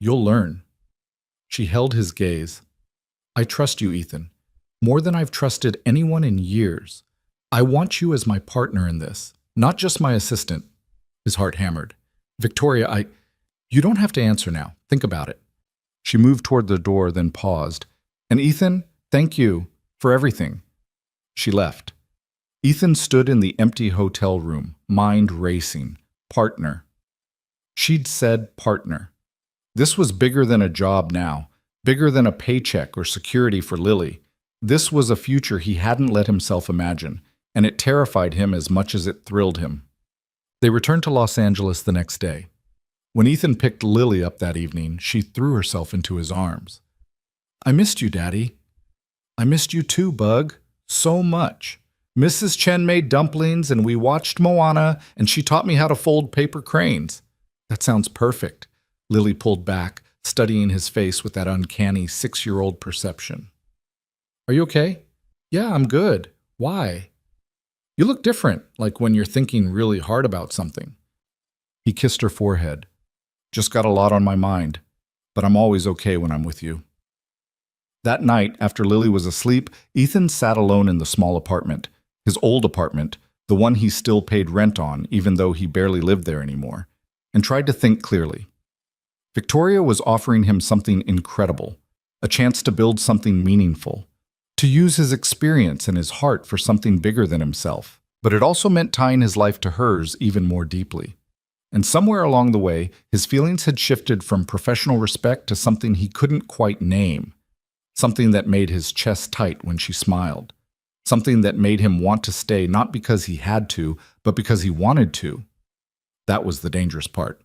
You'll learn. She held his gaze. I trust you, Ethan, more than I've trusted anyone in years. I want you as my partner in this, not just my assistant. His heart hammered. Victoria, You don't have to answer now. Think about it. She moved toward the door, then paused. And Ethan, thank you for everything. She left. Ethan stood in the empty hotel room, mind racing. Partner. She'd said partner. This was bigger than a job now, bigger than a paycheck or security for Lily. This was a future he hadn't let himself imagine, and it terrified him as much as it thrilled him. They returned to Los Angeles the next day. When Ethan picked Lily up that evening, she threw herself into his arms. I missed you, Daddy. I missed you too, Bug. So much. Mrs. Chen made dumplings and we watched Moana and she taught me how to fold paper cranes. That sounds perfect. Lily pulled back, studying his face with that uncanny 6-year-old perception. Are you okay? Yeah, I'm good. Why? You look different, like when you're thinking really hard about something. He kissed her forehead. Just got a lot on my mind, but I'm always okay when I'm with you. That night, after Lily was asleep, Ethan sat alone in the small apartment, his old apartment, the one he still paid rent on, even though he barely lived there anymore, and tried to think clearly. Victoria was offering him something incredible, a chance to build something meaningful, to use his experience and his heart for something bigger than himself. But it also meant tying his life to hers even more deeply. And somewhere along the way, his feelings had shifted from professional respect to something he couldn't quite name, something that made his chest tight when she smiled, something that made him want to stay not because he had to, but because he wanted to. That was the dangerous part.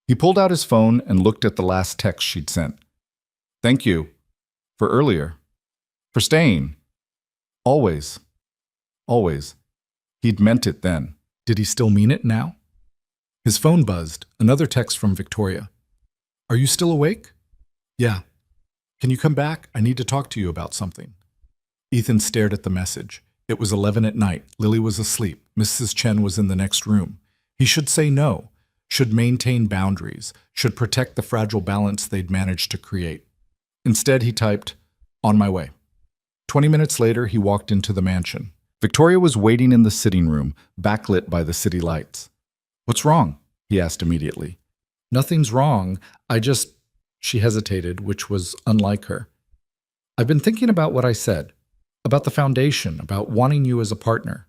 He pulled out his phone and looked at the last text she'd sent. Thank you. For earlier. For staying. Always. Always. He'd meant it then. Did he still mean it now? His phone buzzed. Another text from Victoria. Are you still awake? Yeah. Can you come back? I need to talk to you about something. Ethan stared at the message. It was 11 at night. Lily was asleep. Mrs. Chen was in the next room. He should say no, should maintain boundaries, should protect the fragile balance they'd managed to create. Instead, he typed, on my way. 20 minutes later, he walked into the mansion. Victoria was waiting in the sitting room, backlit by the city lights. What's wrong? He asked immediately. Nothing's wrong. She hesitated, which was unlike her. I've been thinking about what I said. About the foundation, about wanting you as a partner.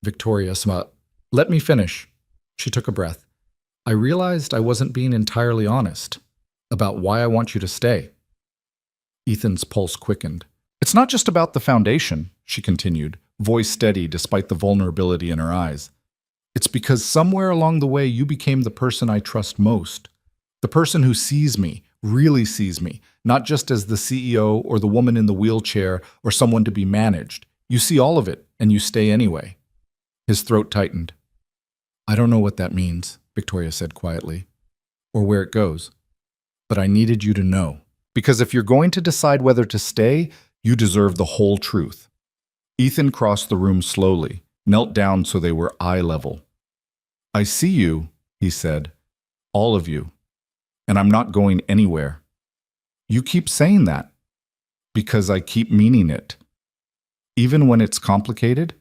Victoria smiled. Let me finish. She took a breath. I realized I wasn't being entirely honest about why I want you to stay. Ethan's pulse quickened. It's not just about the foundation, she continued, voice steady despite the vulnerability in her eyes. It's because somewhere along the way you became the person I trust most. The person who sees me, really sees me, not just as the CEO or the woman in the wheelchair or someone to be managed. You see all of it, and you stay anyway. His throat tightened. I don't know what that means, Victoria said quietly, or where it goes. But I needed you to know, because if you're going to decide whether to stay, you deserve the whole truth. Ethan crossed the room slowly, knelt down so they were eye level. I see you, he said, all of you. And I'm not going anywhere. You keep saying that, because I keep meaning it. Even when it's complicated?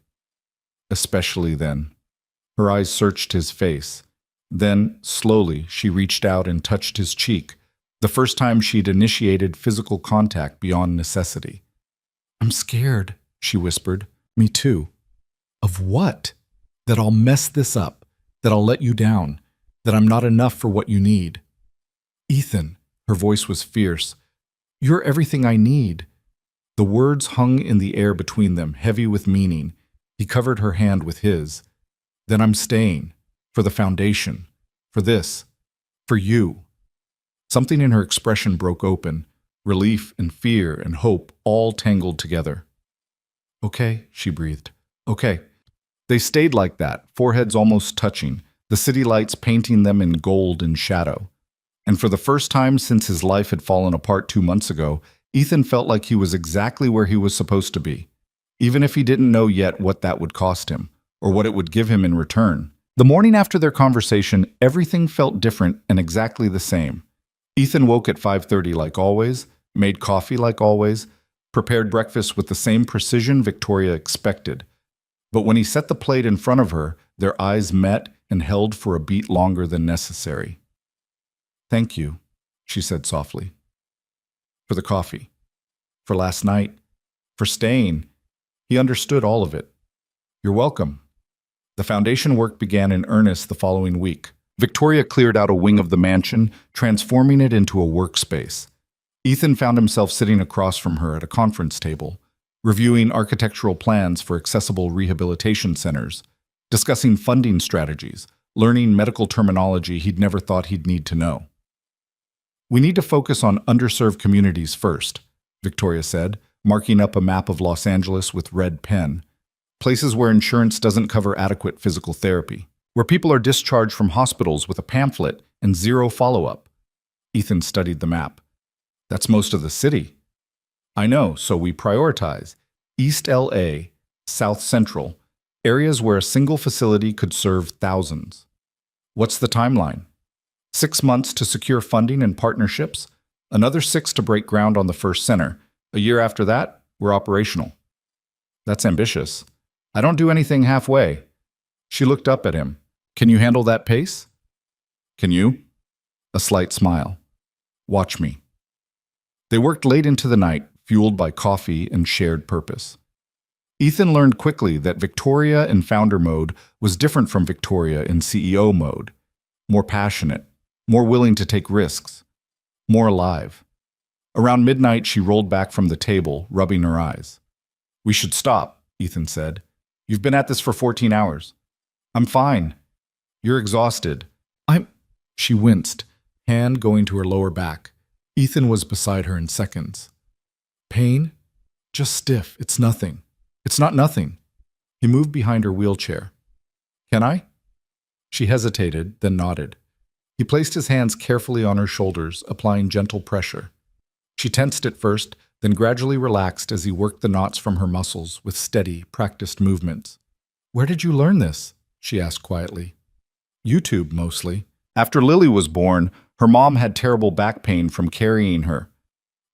Especially then. Her eyes searched his face. Then, slowly, she reached out and touched his cheek, the first time she'd initiated physical contact beyond necessity. I'm scared, she whispered. Me too. Of what? That I'll mess this up, that I'll let you down, that I'm not enough for what you need. Ethan, her voice was fierce. You're everything I need. The words hung in the air between them, heavy with meaning. He covered her hand with his. Then I'm staying. For the foundation. For this. For you. Something in her expression broke open. Relief and fear and hope all tangled together. Okay, she breathed. Okay. They stayed like that, foreheads almost touching, the city lights painting them in gold and shadow. And for the first time since his life had fallen apart 2 months ago, Ethan felt like he was exactly where he was supposed to be, even if he didn't know yet what that would cost him, or what it would give him in return. The morning after their conversation, everything felt different and exactly the same. Ethan woke at 5:30 like always, made coffee like always, prepared breakfast with the same precision Victoria expected. But when he set the plate in front of her, their eyes met and held for a beat longer than necessary. Thank you, she said softly. For the coffee. For last night. For staying. He understood all of it. You're welcome. The foundation work began in earnest the following week. Victoria cleared out a wing of the mansion, transforming it into a workspace. Ethan found himself sitting across from her at a conference table, reviewing architectural plans for accessible rehabilitation centers, discussing funding strategies, learning medical terminology he'd never thought he'd need to know. We need to focus on underserved communities first, Victoria said, marking up a map of Los Angeles with red pen. Places where insurance doesn't cover adequate physical therapy, where people are discharged from hospitals with a pamphlet and zero follow-up. Ethan studied the map. That's most of the city. I know, so we prioritize East LA, South Central, areas where a single facility could serve thousands. What's the timeline? 6 months to secure funding and partnerships, another 6 to break ground on the first center. A year after that, we're operational. That's ambitious. I don't do anything halfway. She looked up at him. Can you handle that pace? Can you? A slight smile. Watch me. They worked late into the night, fueled by coffee and shared purpose. Ethan learned quickly that Victoria in founder mode was different from Victoria in CEO mode. More passionate, more willing to take risks, more alive. Around midnight, she rolled back from the table, rubbing her eyes. We should stop, Ethan said. You've been at this for 14 hours. I'm fine. You're exhausted. She winced, hand going to her lower back. Ethan was beside her in seconds. Pain? Just stiff. It's nothing. It's not nothing. He moved behind her wheelchair. Can I? She hesitated, then nodded. He placed his hands carefully on her shoulders, applying gentle pressure. She tensed at first, then gradually relaxed as he worked the knots from her muscles with steady, practiced movements. Where did you learn this? She asked quietly. YouTube, mostly. After Lily was born, her mom had terrible back pain from carrying her.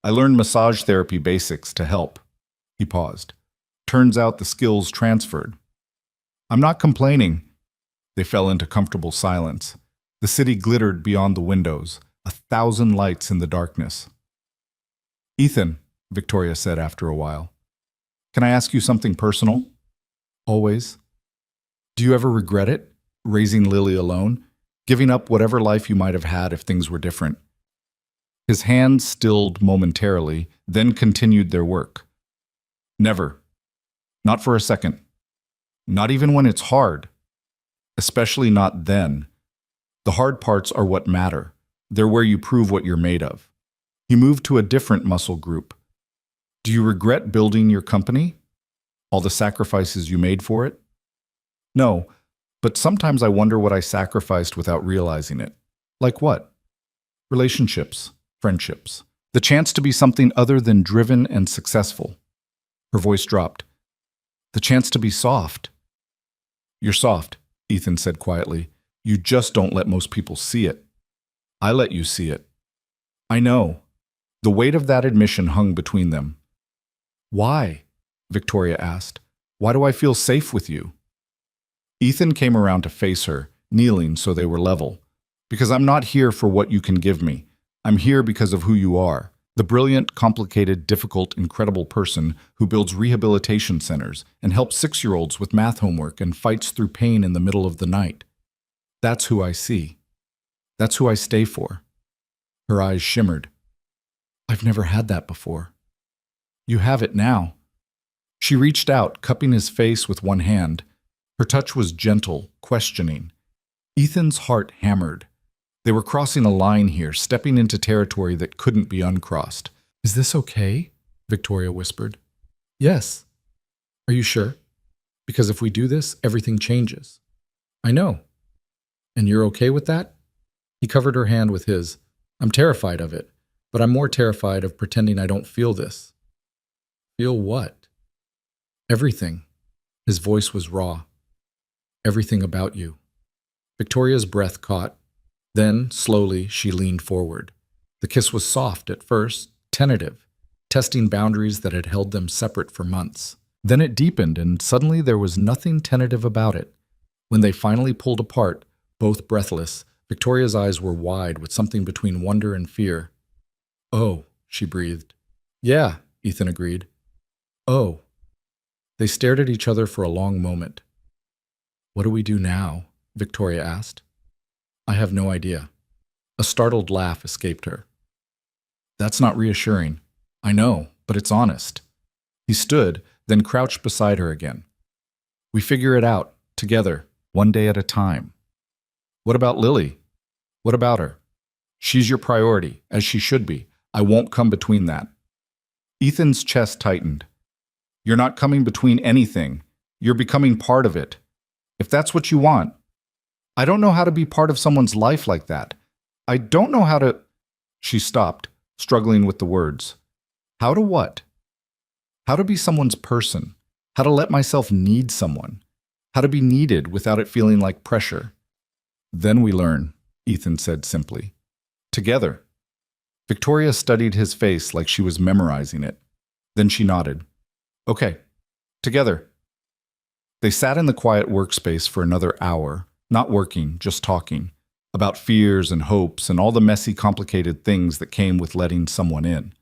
I learned massage therapy basics to help. He paused. Turns out the skills transferred. I'm not complaining. They fell into comfortable silence. The city glittered beyond the windows, 1,000 lights in the darkness. Ethan, Victoria said after a while, can I ask you something personal? Always. Do you ever regret it, raising Lily alone, giving up whatever life you might have had if things were different? His hands stilled momentarily, then continued their work. Never. Not for a second. Not even when it's hard. Especially not then. The hard parts are what matter. They're where you prove what you're made of. He moved to a different muscle group. Do you regret building your company? All the sacrifices you made for it? No, but sometimes I wonder what I sacrificed without realizing it. Like what? Relationships, friendships, the chance to be something other than driven and successful. Her voice dropped. The chance to be soft. You're soft, Ethan said quietly. You just don't let most people see it. I let you see it. I know. The weight of that admission hung between them. Why? Victoria asked. Why do I feel safe with you? Ethan came around to face her, kneeling so they were level. Because I'm not here for what you can give me. I'm here because of who you are. The brilliant, complicated, difficult, incredible person who builds rehabilitation centers and helps 6-year-olds with math homework and fights through pain in the middle of the night. That's who I see. That's who I stay for. Her eyes shimmered. I've never had that before. You have it now. She reached out, cupping his face with one hand. Her touch was gentle, questioning. Ethan's heart hammered. They were crossing a line here, stepping into territory that couldn't be uncrossed. Is this okay? Victoria whispered. Yes. Are you sure? Because if we do this, everything changes. I know. And you're okay with that? He covered her hand with his. I'm terrified of it, but I'm more terrified of pretending I don't feel this. Feel what? Everything. His voice was raw. Everything about you. Victoria's breath caught. Then, slowly, she leaned forward. The kiss was soft at first, tentative, testing boundaries that had held them separate for months. Then it deepened, and suddenly there was nothing tentative about it. When they finally pulled apart, both breathless, Victoria's eyes were wide with something between wonder and fear. Oh, she breathed. Yeah, Ethan agreed. Oh. They stared at each other for a long moment. "What do we do now?" Victoria asked. "I have no idea." A startled laugh escaped her. "That's not reassuring." "I know, but it's honest." He stood, then crouched beside her again. "We figure it out, together, one day at a time." "What about Lily?" "What about her?" "She's your priority, as she should be. I won't come between that." Ethan's chest tightened. "You're not coming between anything. You're becoming part of it. If that's what you want. I don't know how to be part of someone's life like that. I don't know how to—" She stopped, struggling with the words. How to what? How to be someone's person. How to let myself need someone. How to be needed without it feeling like pressure. "Then we learn," Ethan said simply. "Together." Victoria studied his face like she was memorizing it. Then she nodded. "Okay, together." They sat in the quiet workspace for another hour, not working, just talking, about fears and hopes and all the messy, complicated things that came with letting someone in.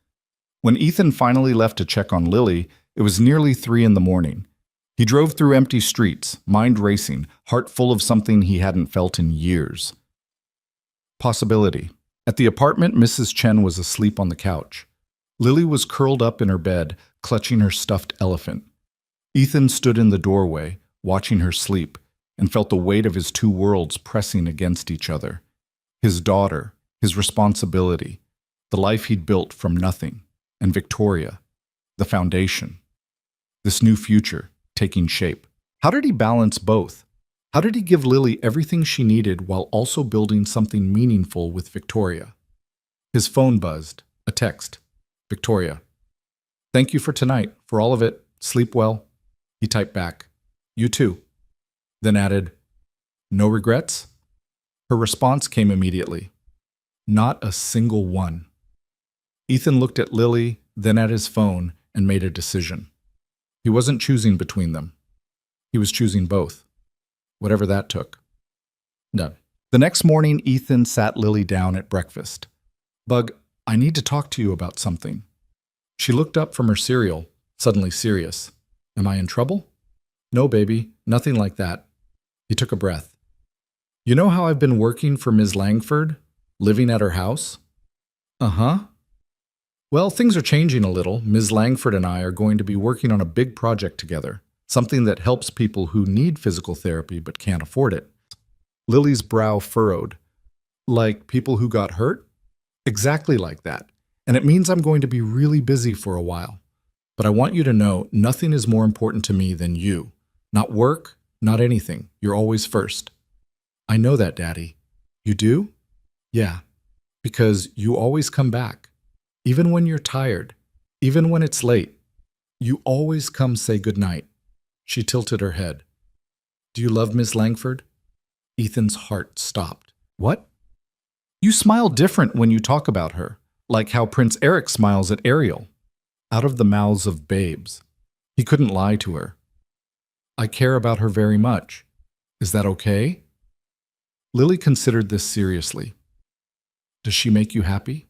When Ethan finally left to check on Lily, it was nearly 3 a.m. He drove through empty streets, mind racing, heart full of something he hadn't felt in years. Possibility. At the apartment, Mrs. Chen was asleep on the couch. Lily was curled up in her bed, clutching her stuffed elephant. Ethan stood in the doorway, watching her sleep, and felt the weight of his 2 worlds pressing against each other. His daughter, his responsibility, the life he'd built from nothing, and Victoria, the foundation. This new future, taking shape. How did he balance both? How did he give Lily everything she needed while also building something meaningful with Victoria? His phone buzzed. A text. "Victoria. Thank you for tonight, for all of it. Sleep well." He typed back. "You too." Then added, "No regrets?" Her response came immediately. "Not a single one." Ethan looked at Lily, then at his phone, and made a decision. He wasn't choosing between them. He was choosing both. Whatever that took. Done. The next morning, Ethan sat Lily down at breakfast. "Bug, I need to talk to you about something." She looked up from her cereal, suddenly serious. "Am I in trouble?" "No, baby, nothing like that." He took a breath. "You know how I've been working for Ms. Langford? Living at her house?" "Uh-huh." "Well, things are changing a little. Ms. Langford and I are going to be working on a big project together, something that helps people who need physical therapy but can't afford it." Lily's brow furrowed. "Like people who got hurt?" "Exactly like that. And it means I'm going to be really busy for a while. But I want you to know nothing is more important to me than you. Not work, not anything. You're always first." "I know that, Daddy." "You do?" "Yeah. Because you always come back. Even when you're tired. Even when it's late. You always come say goodnight." She tilted her head. "Do you love Miss Langford?" Ethan's heart stopped. "What?" "You smile different when you talk about her. Like how Prince Eric smiles at Ariel." Out of the mouths of babes. He couldn't lie to her. "I care about her very much. Is that okay?" Lily considered this seriously. "Does she make you happy?"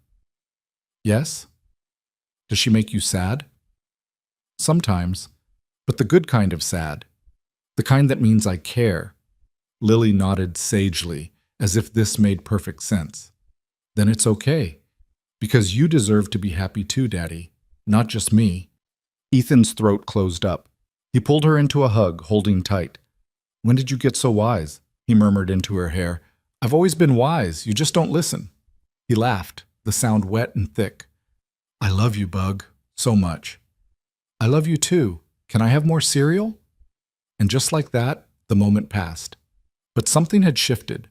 "Yes." "Does she make you sad?" "Sometimes, but the good kind of sad. The kind that means I care." Lily nodded sagely, as if this made perfect sense. "Then it's okay. Because you deserve to be happy too, Daddy. Not just me." Ethan's throat closed up. He pulled her into a hug, holding tight. "When did you get so wise?" he murmured into her hair. "I've always been wise, you just don't listen." He laughed, the sound wet and thick. "I love you, Bug, so much." "I love you too. Can I have more cereal?" And just like that, the moment passed. But something had shifted.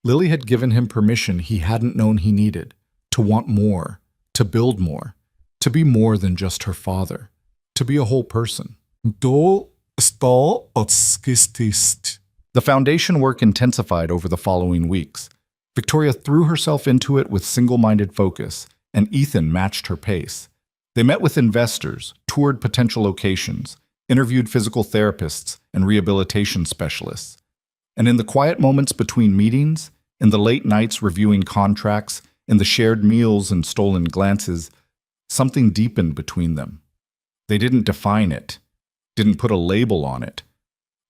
Lily had given him permission he hadn't known he needed, to want more, to build more, to be more than just her father, to be a whole person. The foundation work intensified over the following weeks. Victoria threw herself into it with single-minded focus, and Ethan matched her pace. They met with investors, toured potential locations, interviewed physical therapists and rehabilitation specialists. And in the quiet moments between meetings, in the late nights reviewing contracts, in the shared meals and stolen glances, something deepened between them. They didn't define it. didn't put a label on it,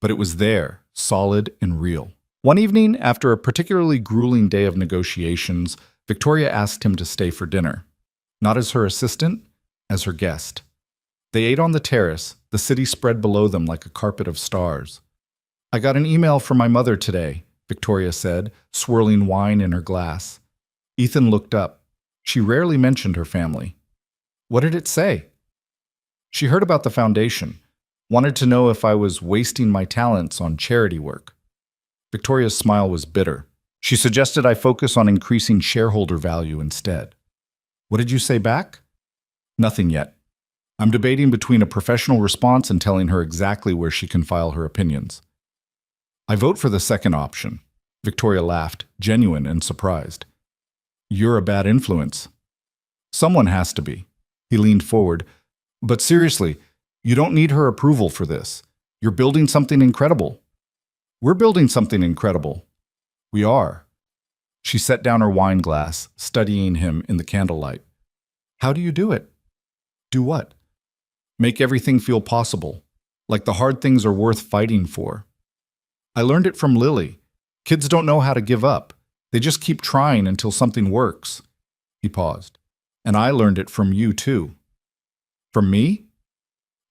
but it was there, solid and real. One evening, after a particularly grueling day of negotiations, Victoria asked him to stay for dinner. Not as her assistant, as her guest. They ate on the terrace, the city spread below them like a carpet of stars. "I got an email from my mother today," Victoria said, swirling wine in her glass. Ethan looked up. She rarely mentioned her family. "What did it say?" "She heard about the foundation. Wanted to know if I was wasting my talents on charity work." Victoria's smile was bitter. She suggested I focus on increasing shareholder value instead. "What did you say back?" "Nothing yet. I'm debating between a professional response and telling her exactly where she can file her opinions." "I vote for the second option." Victoria laughed, genuine and surprised. "You're a bad influence." "Someone has to be." He leaned forward. "But seriously, you don't need her approval for this. You're building something incredible." "We're building something incredible." "We are." She set down her wine glass, studying him in the candlelight. "How do you do it?" "Do what?" "Make everything feel possible, like the hard things are worth fighting for." "I learned it from Lily. Kids don't know how to give up. They just keep trying until something works." He paused. "And I learned it from you, too." "From me?"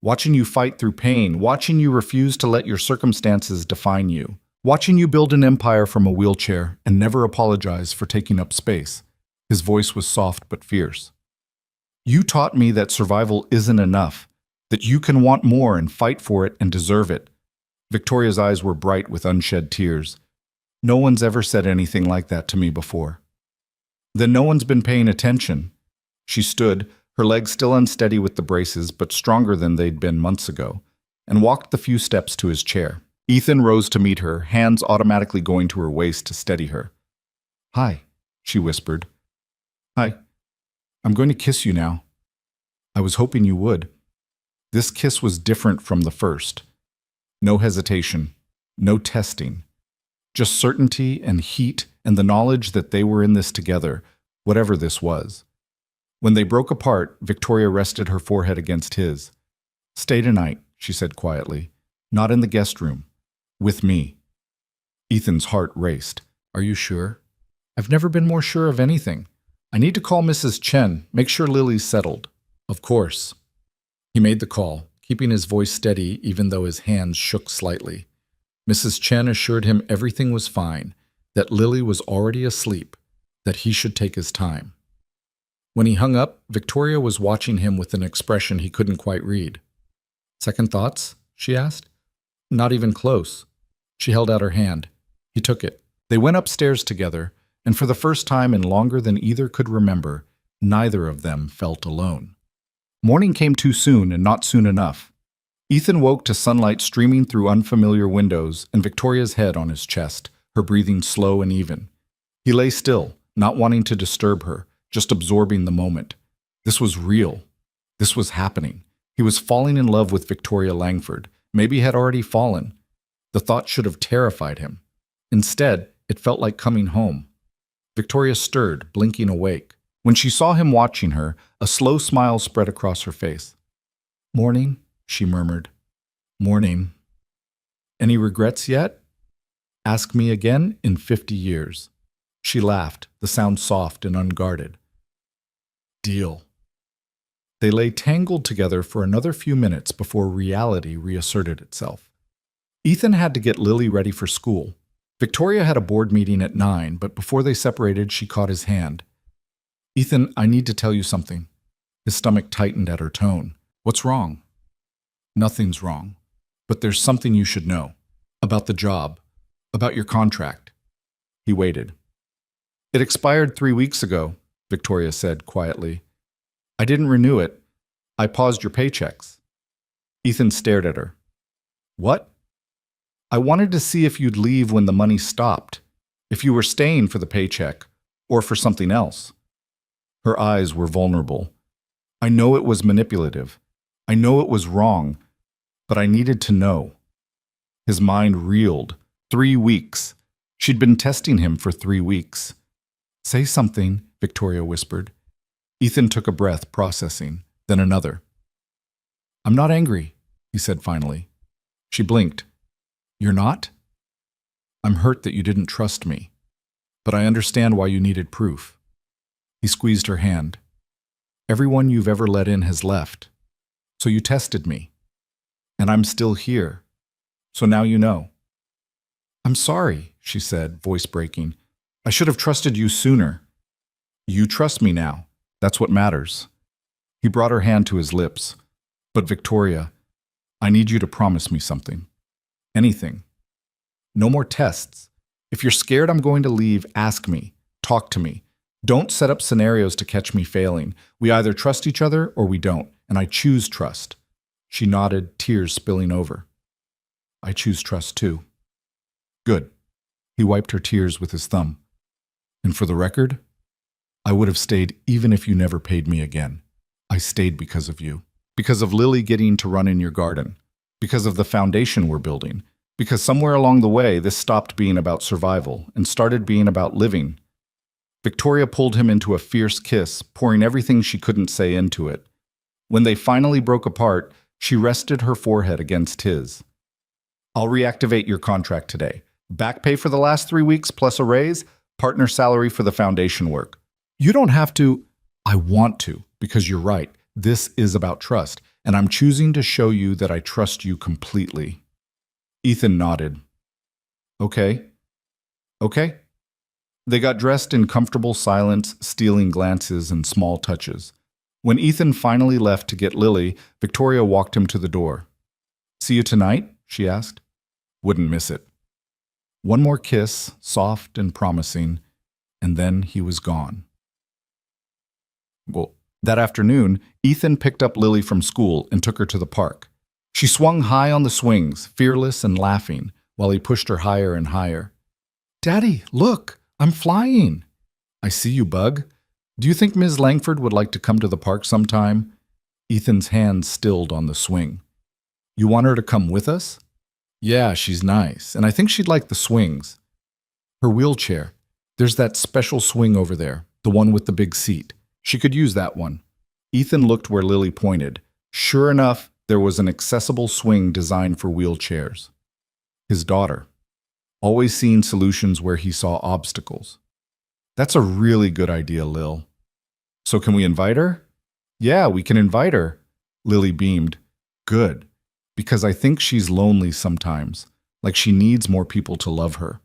"Watching you fight through pain, watching you refuse to let your circumstances define you, watching you build an empire from a wheelchair and never apologize for taking up space." His voice was soft but fierce. "You taught me that survival isn't enough, that you can want more and fight for it and deserve it." Victoria's eyes were bright with unshed tears. "No one's ever said anything like that to me before." "Then no one's been paying attention." She stood, her legs still unsteady with the braces, but stronger than they'd been months ago, and walked the few steps to his chair. Ethan rose to meet her, hands automatically going to her waist to steady her. "Hi," she whispered. "Hi. I'm going to kiss you now." "I was hoping you would." This kiss was different from the first. No hesitation, no testing. Just certainty and heat and the knowledge that they were in this together, whatever this was. When they broke apart, Victoria rested her forehead against his. "Stay tonight," she said quietly. "Not in the guest room. With me." Ethan's heart raced. "Are you sure?" "I've never been more sure of anything. I need to call Mrs. Chen, make sure Lily's settled." "Of course." He made the call, keeping his voice steady even though his hands shook slightly. Mrs. Chen assured him everything was fine, that Lily was already asleep, that he should take his time. When he hung up, Victoria was watching him with an expression he couldn't quite read. "Second thoughts?" she asked. "Not even close." She held out her hand. He took it. They went upstairs together, and for the first time in longer than either could remember, neither of them felt alone. Morning came too soon and not soon enough. Ethan woke to sunlight streaming through unfamiliar windows and Victoria's head on his chest, her breathing slow and even. He lay still, not wanting to disturb her, just absorbing the moment. This was real. This was happening. He was falling in love with Victoria Langford, maybe had already fallen. The thought should have terrified him. Instead, it felt like coming home. Victoria stirred, blinking awake. When she saw him watching her, a slow smile spread across her face. "Morning," she murmured. "Morning. Any regrets yet?" "Ask me again in 50 years. She laughed, the sound soft and unguarded. "Deal." They lay tangled together for another few minutes before reality reasserted itself. Ethan had to get Lily ready for school. Victoria had a board meeting at 9, but before they separated, she caught his hand. "Ethan, I need to tell you something." His stomach tightened at her tone. "What's wrong?" "Nothing's wrong. But there's something you should know. About the job. About your contract." He waited. "It expired 3 weeks ago," Victoria said quietly. "I didn't renew it. I paused your paychecks." Ethan stared at her. "What?" "I wanted to see if you'd leave when the money stopped. If you were staying for the paycheck, or for something else." Her eyes were vulnerable. "I know it was manipulative. I know it was wrong. But I needed to know." His mind reeled. 3 weeks. She'd been testing him for 3 weeks. "Say something," Victoria whispered. Ethan took a breath, processing, then another. "I'm not angry. he said finally. She blinked. You're not? I'm hurt that you didn't trust me, but I understand why you needed proof. He squeezed her hand. Everyone you've ever let in has left, so you tested me. And I'm still here, so now you know. I'm sorry, she said, voice breaking. I should have trusted you sooner. You trust me now. That's what matters. He brought her hand to his lips. But Victoria, I need you to promise me something. Anything. No more tests. If you're scared I'm going to leave, ask me. Talk to me. Don't set up scenarios to catch me failing. We either trust each other or we don't, and I choose trust. She nodded, tears spilling over. I choose trust too. Good. He wiped her tears with his thumb. And for the record, I would have stayed even if you never paid me again. I stayed because of you. Because of Lily getting to run in your garden. Because of the foundation we're building. Because somewhere along the way, this stopped being about survival and started being about living. Victoria pulled him into a fierce kiss, pouring everything she couldn't say into it. When they finally broke apart, she rested her forehead against his. I'll reactivate your contract today. Back pay for the last 3 weeks plus a raise, partner salary for the foundation work. You don't have to. I want to, because you're right. This is about trust, and I'm choosing to show you that I trust you completely. Ethan nodded. Okay. Okay. They got dressed in comfortable silence, stealing glances and small touches. When Ethan finally left to get Lily, Victoria walked him to the door. See you tonight? She asked. Wouldn't miss it. One more kiss, soft and promising, and then he was gone. Well, that afternoon, Ethan picked up Lily from school and took her to the park. She swung high on the swings, fearless and laughing, while he pushed her higher and higher. Daddy, look, I'm flying. I see you, Bug. Do you think Ms. Langford would like to come to the park sometime? Ethan's hands stilled on the swing. You want her to come with us? Yeah, she's nice, and I think she'd like the swings. Her wheelchair. There's that special swing over there, the one with the big seat. She could use that one. Ethan looked where Lily pointed. Sure enough, there was an accessible swing designed for wheelchairs. His daughter. Always seeing solutions where he saw obstacles. That's a really good idea, Lil. So can we invite her? Yeah, we can invite her. Lily beamed. Good. Because I think she's lonely sometimes, like she needs more people to love her.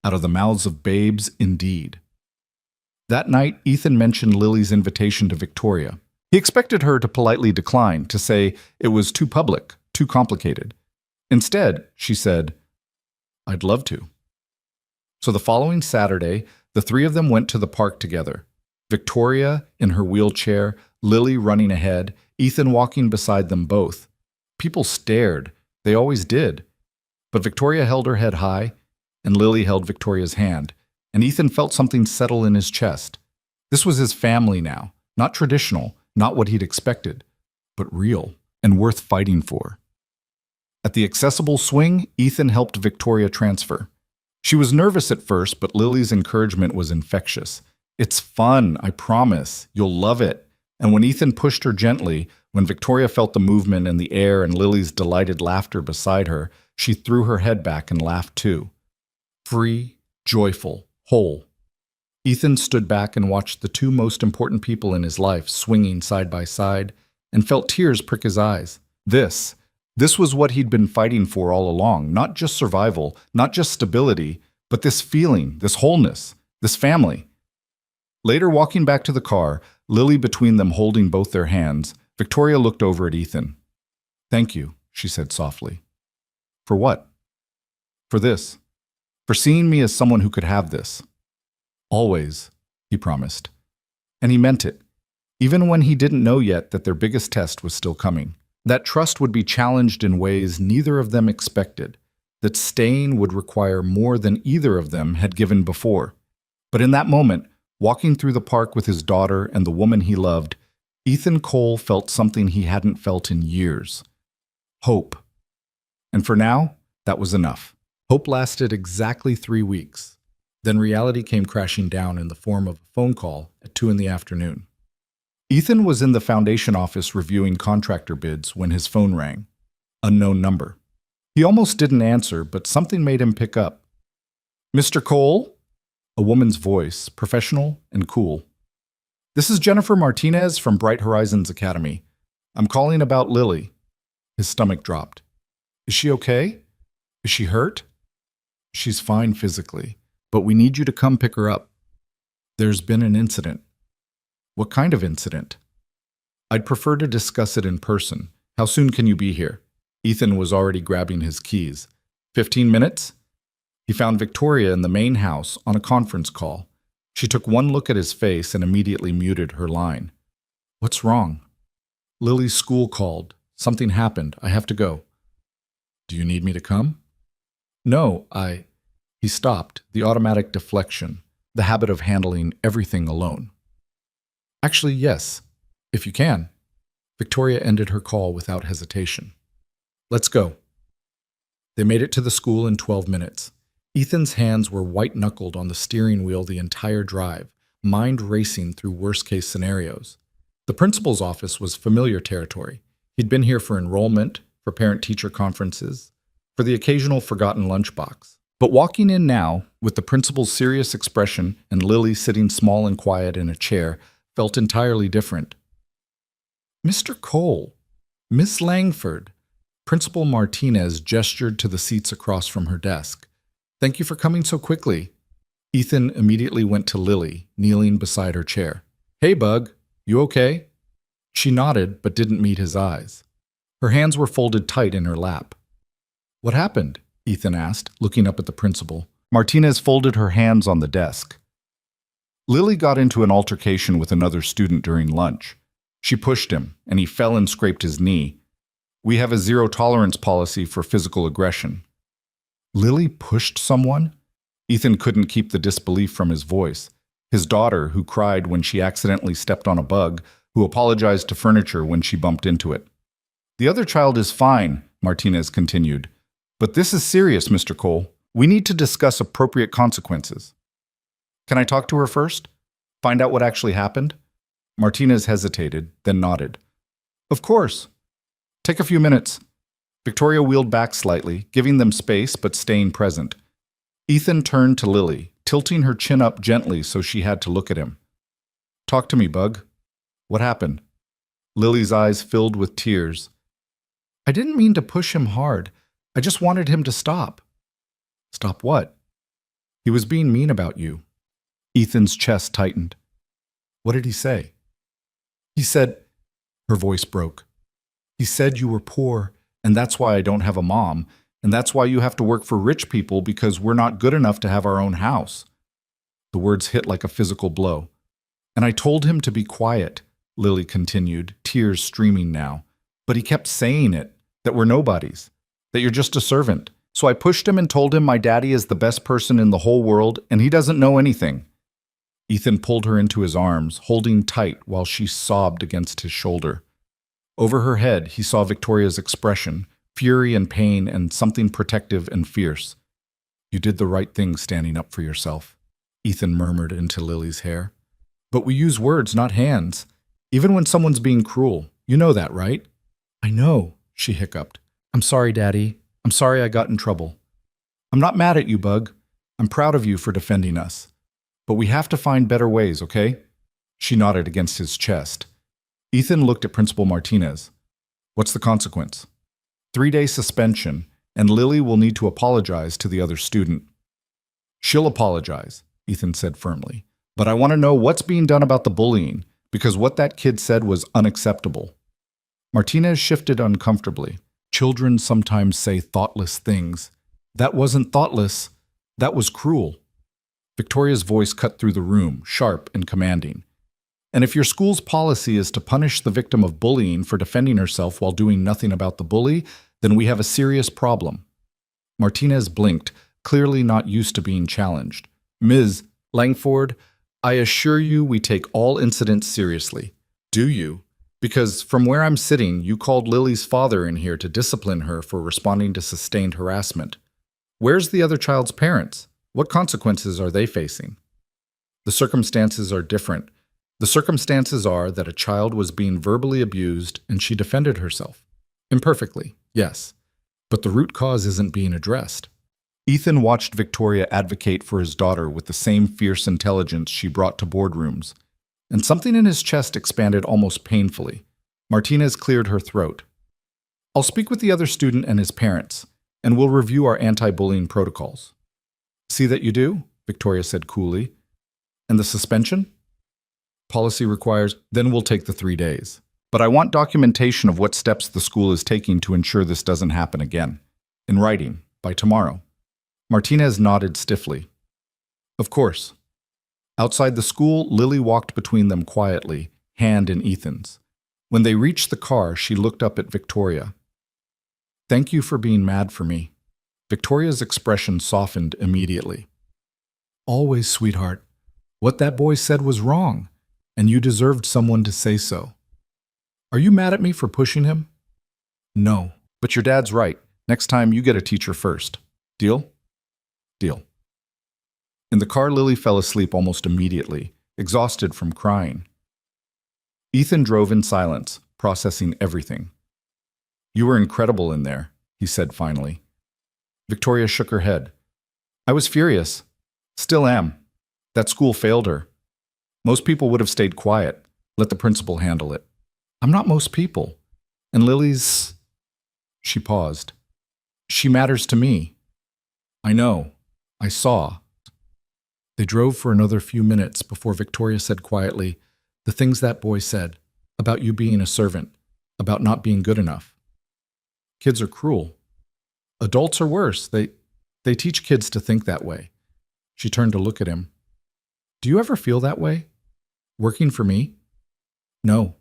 Out of the mouths of babes, indeed. That night, Ethan mentioned Lily's invitation to Victoria. He expected her to politely decline, to say it was too public, too complicated. Instead, she said, I'd love to. So the following Saturday, the three of them went to the park together. Victoria in her wheelchair, Lily running ahead, Ethan walking beside them both. People stared. They always did. But Victoria held her head high, and Lily held Victoria's hand, and Ethan felt something settle in his chest. This was his family now, not traditional, not what he'd expected, but real and worth fighting for. At the accessible swing, Ethan helped Victoria transfer. She was nervous at first, but Lily's encouragement was infectious. It's fun, I promise. You'll love it. And when Ethan pushed her gently, when Victoria felt the movement in the air and Lily's delighted laughter beside her, she threw her head back and laughed too. Free, joyful, whole. Ethan stood back and watched the two most important people in his life swinging side by side and felt tears prick his eyes. This was what he'd been fighting for all along, not just survival, not just stability, but this feeling, this wholeness, this family. Later, walking back to the car, Lily between them holding both their hands, Victoria looked over at Ethan. Thank you, she said softly. For what? For this. For seeing me as someone who could have this. Always, he promised. And he meant it, even when he didn't know yet that their biggest test was still coming. That trust would be challenged in ways neither of them expected, that staying would require more than either of them had given before. But in that moment, walking through the park with his daughter and the woman he loved, Ethan Cole felt something he hadn't felt in years. Hope. And for now, that was enough. Hope lasted exactly 3 weeks. Then reality came crashing down in the form of a phone call at 2 p.m. Ethan was in the foundation office reviewing contractor bids when his phone rang. Unknown number. He almost didn't answer, but something made him pick up. Mr. Cole? A woman's voice, professional and cool. This is Jennifer Martinez from Bright Horizons Academy. I'm calling about Lily. His stomach dropped. Is she okay? Is she hurt? She's fine physically, but we need you to come pick her up. There's been an incident. What kind of incident? I'd prefer to discuss it in person. How soon can you be here? Ethan was already grabbing his keys. 15 minutes? He found Victoria in the main house on a conference call. She took one look at his face and immediately muted her line. What's wrong? Lily's school called. Something happened. I have to go. Do you need me to come? No, He stopped, the automatic deflection, the habit of handling everything alone. Actually, yes, if you can. Victoria ended her call without hesitation. Let's go. They made it to the school in 12 minutes. Ethan's hands were white-knuckled on the steering wheel the entire drive, mind racing through worst-case scenarios. The principal's office was familiar territory. He'd been here for enrollment, for parent-teacher conferences, for the occasional forgotten lunchbox. But walking in now, with the principal's serious expression and Lily sitting small and quiet in a chair, felt entirely different. Mr. Cole, Miss Langford, Principal Martinez gestured to the seats across from her desk. Thank you for coming so quickly. Ethan immediately went to Lily, kneeling beside her chair. Hey, Bug, you okay? She nodded, but didn't meet his eyes. Her hands were folded tight in her lap. What happened? Ethan asked, looking up at the principal. Martinez folded her hands on the desk. Lily got into an altercation with another student during lunch. She pushed him, and he fell and scraped his knee. We have a zero-tolerance policy for physical aggression. Lily pushed someone? Ethan couldn't keep the disbelief from his voice. His daughter, who cried when she accidentally stepped on a bug, who apologized to furniture when she bumped into it. The other child is fine, Martinez continued. But this is serious, Mr. Cole. We need to discuss appropriate consequences. Can I talk to her first? Find out what actually happened? Martinez hesitated, then nodded. Of course. Take a few minutes. Victoria wheeled back slightly, giving them space but staying present. Ethan turned to Lily, tilting her chin up gently so she had to look at him. Talk to me, Bug. What happened? Lily's eyes filled with tears. I didn't mean to push him hard. I just wanted him to stop. Stop what? He was being mean about you. Ethan's chest tightened. What did he say? He said, her voice broke. He said you were poor, and that's why I don't have a mom, and that's why you have to work for rich people because we're not good enough to have our own house. The words hit like a physical blow. And I told him to be quiet, Lily continued, tears streaming now. But he kept saying it, that we're nobodies, that you're just a servant. So I pushed him and told him my daddy is the best person in the whole world, and he doesn't know anything. Ethan pulled her into his arms, holding tight while she sobbed against his shoulder. Over her head, he saw Victoria's expression, fury and pain and something protective and fierce. You did the right thing standing up for yourself, Ethan murmured into Lily's hair. But we use words, not hands. Even when someone's being cruel. You know that, right? I know, she hiccuped. I'm sorry, Daddy. I'm sorry I got in trouble. I'm not mad at you, Bug. I'm proud of you for defending us. But we have to find better ways, okay? She nodded against his chest. Ethan looked at Principal Martinez. What's the consequence? 3-day suspension, and Lily will need to apologize to the other student. She'll apologize, Ethan said firmly. But I want to know what's being done about the bullying, because what that kid said was unacceptable. Martinez shifted uncomfortably. Children sometimes say thoughtless things. That wasn't thoughtless. That was cruel. Victoria's voice cut through the room, sharp and commanding. And if your school's policy is to punish the victim of bullying for defending herself while doing nothing about the bully, then we have a serious problem. Martinez blinked, clearly not used to being challenged. Ms. Langford, I assure you we take all incidents seriously. Do you? Because from where I'm sitting, you called Lily's father in here to discipline her for responding to sustained harassment. Where's the other child's parents? What consequences are they facing? The circumstances are different. The circumstances are that a child was being verbally abused and she defended herself. Imperfectly, Yes, but the root cause isn't being addressed. Ethan watched Victoria advocate for his daughter with the same fierce intelligence she brought to boardrooms, and something in his chest expanded almost painfully. Martinez cleared her throat. I'll speak with the other student and his parents, and we'll review our anti-bullying protocols. See that you do, Victoria said coolly. And the suspension? Policy requires, then we'll take the 3 days. But I want documentation of what steps the school is taking to ensure this doesn't happen again. In writing, by tomorrow. Martinez nodded stiffly. Of course. Outside the school, Lily walked between them quietly, hand in Ethan's. When they reached the car, she looked up at Victoria. Thank you for being mad for me. Victoria's expression softened immediately. Always, sweetheart. What that boy said was wrong, and you deserved someone to say so. Are you mad at me for pushing him? No, but your dad's right. Next time, you get a teacher first. Deal? Deal. In the car, Lily fell asleep almost immediately, exhausted from crying. Ethan drove in silence, processing everything. You were incredible in there, he said finally. Victoria shook her head. I was furious. Still am. That school failed her. Most people would have stayed quiet, let the principal handle it. I'm not most people. And Lily's... She paused. She matters to me. I know. I saw. They drove for another few minutes before Victoria said quietly, the things that boy said, about you being a servant, about not being good enough. Kids are cruel. Adults are worse. They teach kids to think that way. She turned to look at him. Do you ever feel that way? Working for me? No,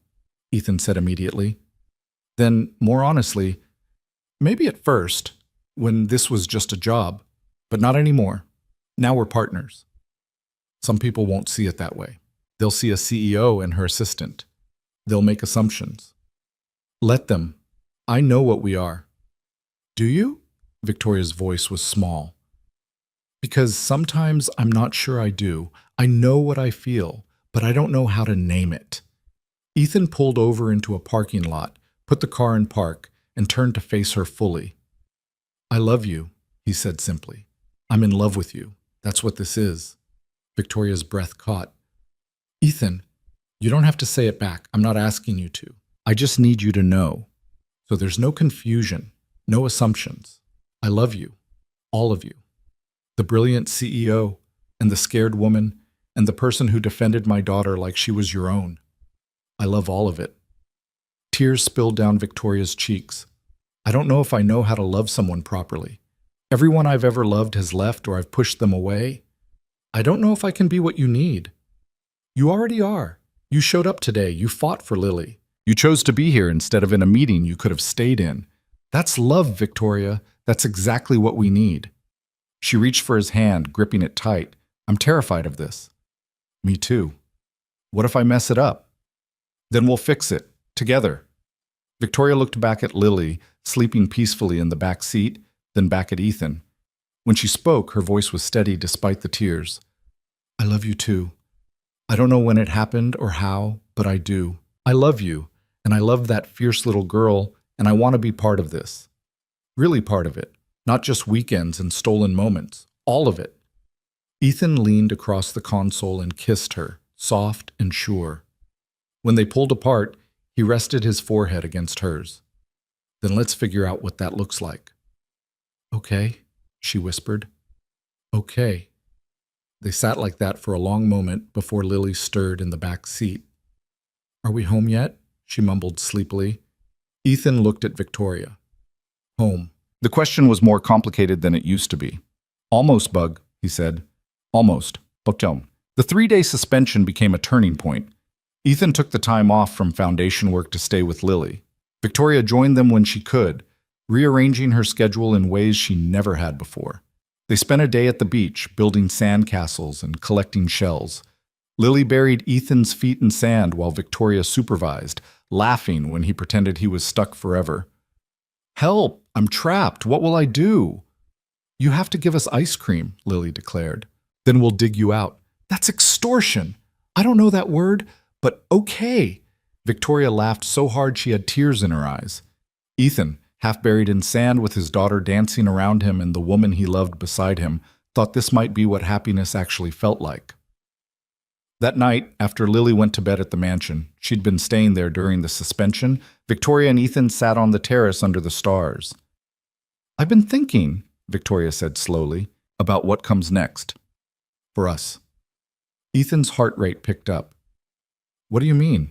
Ethan said immediately. Then, more honestly, maybe at first, when this was just a job, but not anymore. Now we're partners. Some people won't see it that way. They'll see a CEO and her assistant. They'll make assumptions. Let them. I know what we are. Do you? Victoria's voice was small. Because sometimes I'm not sure I do. I know what I feel, but I don't know how to name it. Ethan pulled over into a parking lot, put the car in park, and turned to face her fully. I love you, he said simply. I'm in love with you. That's what this is. Victoria's breath caught. Ethan, you don't have to say it back. I'm not asking you to. I just need you to know. So there's no confusion, no assumptions. I love you, all of you. The brilliant CEO, and the scared woman, and the person who defended my daughter like she was your own. I love all of it. Tears spilled down Victoria's cheeks. I don't know if I know how to love someone properly. Everyone I've ever loved has left or I've pushed them away. I don't know if I can be what you need. You already are. You showed up today. You fought for Lily. You chose to be here instead of in a meeting you could have stayed in. That's love, Victoria. That's exactly what we need. She reached for his hand, gripping it tight. I'm terrified of this. Me too. What if I mess it up? Then we'll fix it, together. Victoria looked back at Lily, sleeping peacefully in the back seat, then back at Ethan. When she spoke, her voice was steady despite the tears. I love you too. I don't know when it happened or how, but I do. I love you, and I love that fierce little girl, and I want to be part of this. Really part of it, not just weekends and stolen moments, all of it. Ethan leaned across the console and kissed her, soft and sure. When they pulled apart, he rested his forehead against hers. Then let's figure out what that looks like. Okay, she whispered. Okay. They sat like that for a long moment before Lily stirred in the back seat. Are we home yet? She mumbled sleepily. Ethan looked at Victoria. Home. The question was more complicated than it used to be. Almost, Bug, he said. Almost. Bokjom. The 3-day suspension became a turning point. Ethan took the time off from foundation work to stay with Lily. Victoria joined them when she could, rearranging her schedule in ways she never had before. They spent a day at the beach, building sand castles and collecting shells. Lily buried Ethan's feet in sand while Victoria supervised, laughing when he pretended he was stuck forever. Help! I'm trapped. What will I do? You have to give us ice cream, Lily declared. Then we'll dig you out. That's extortion. I don't know that word, but okay. Victoria laughed so hard she had tears in her eyes. Ethan, half buried in sand with his daughter dancing around him and the woman he loved beside him, thought this might be what happiness actually felt like. That night, after Lily went to bed at the mansion, she'd been staying there during the suspension, Victoria and Ethan sat on the terrace under the stars. "I've been thinking," Victoria said slowly, "about what comes next. For us." Ethan's heart rate picked up. "What do you mean?"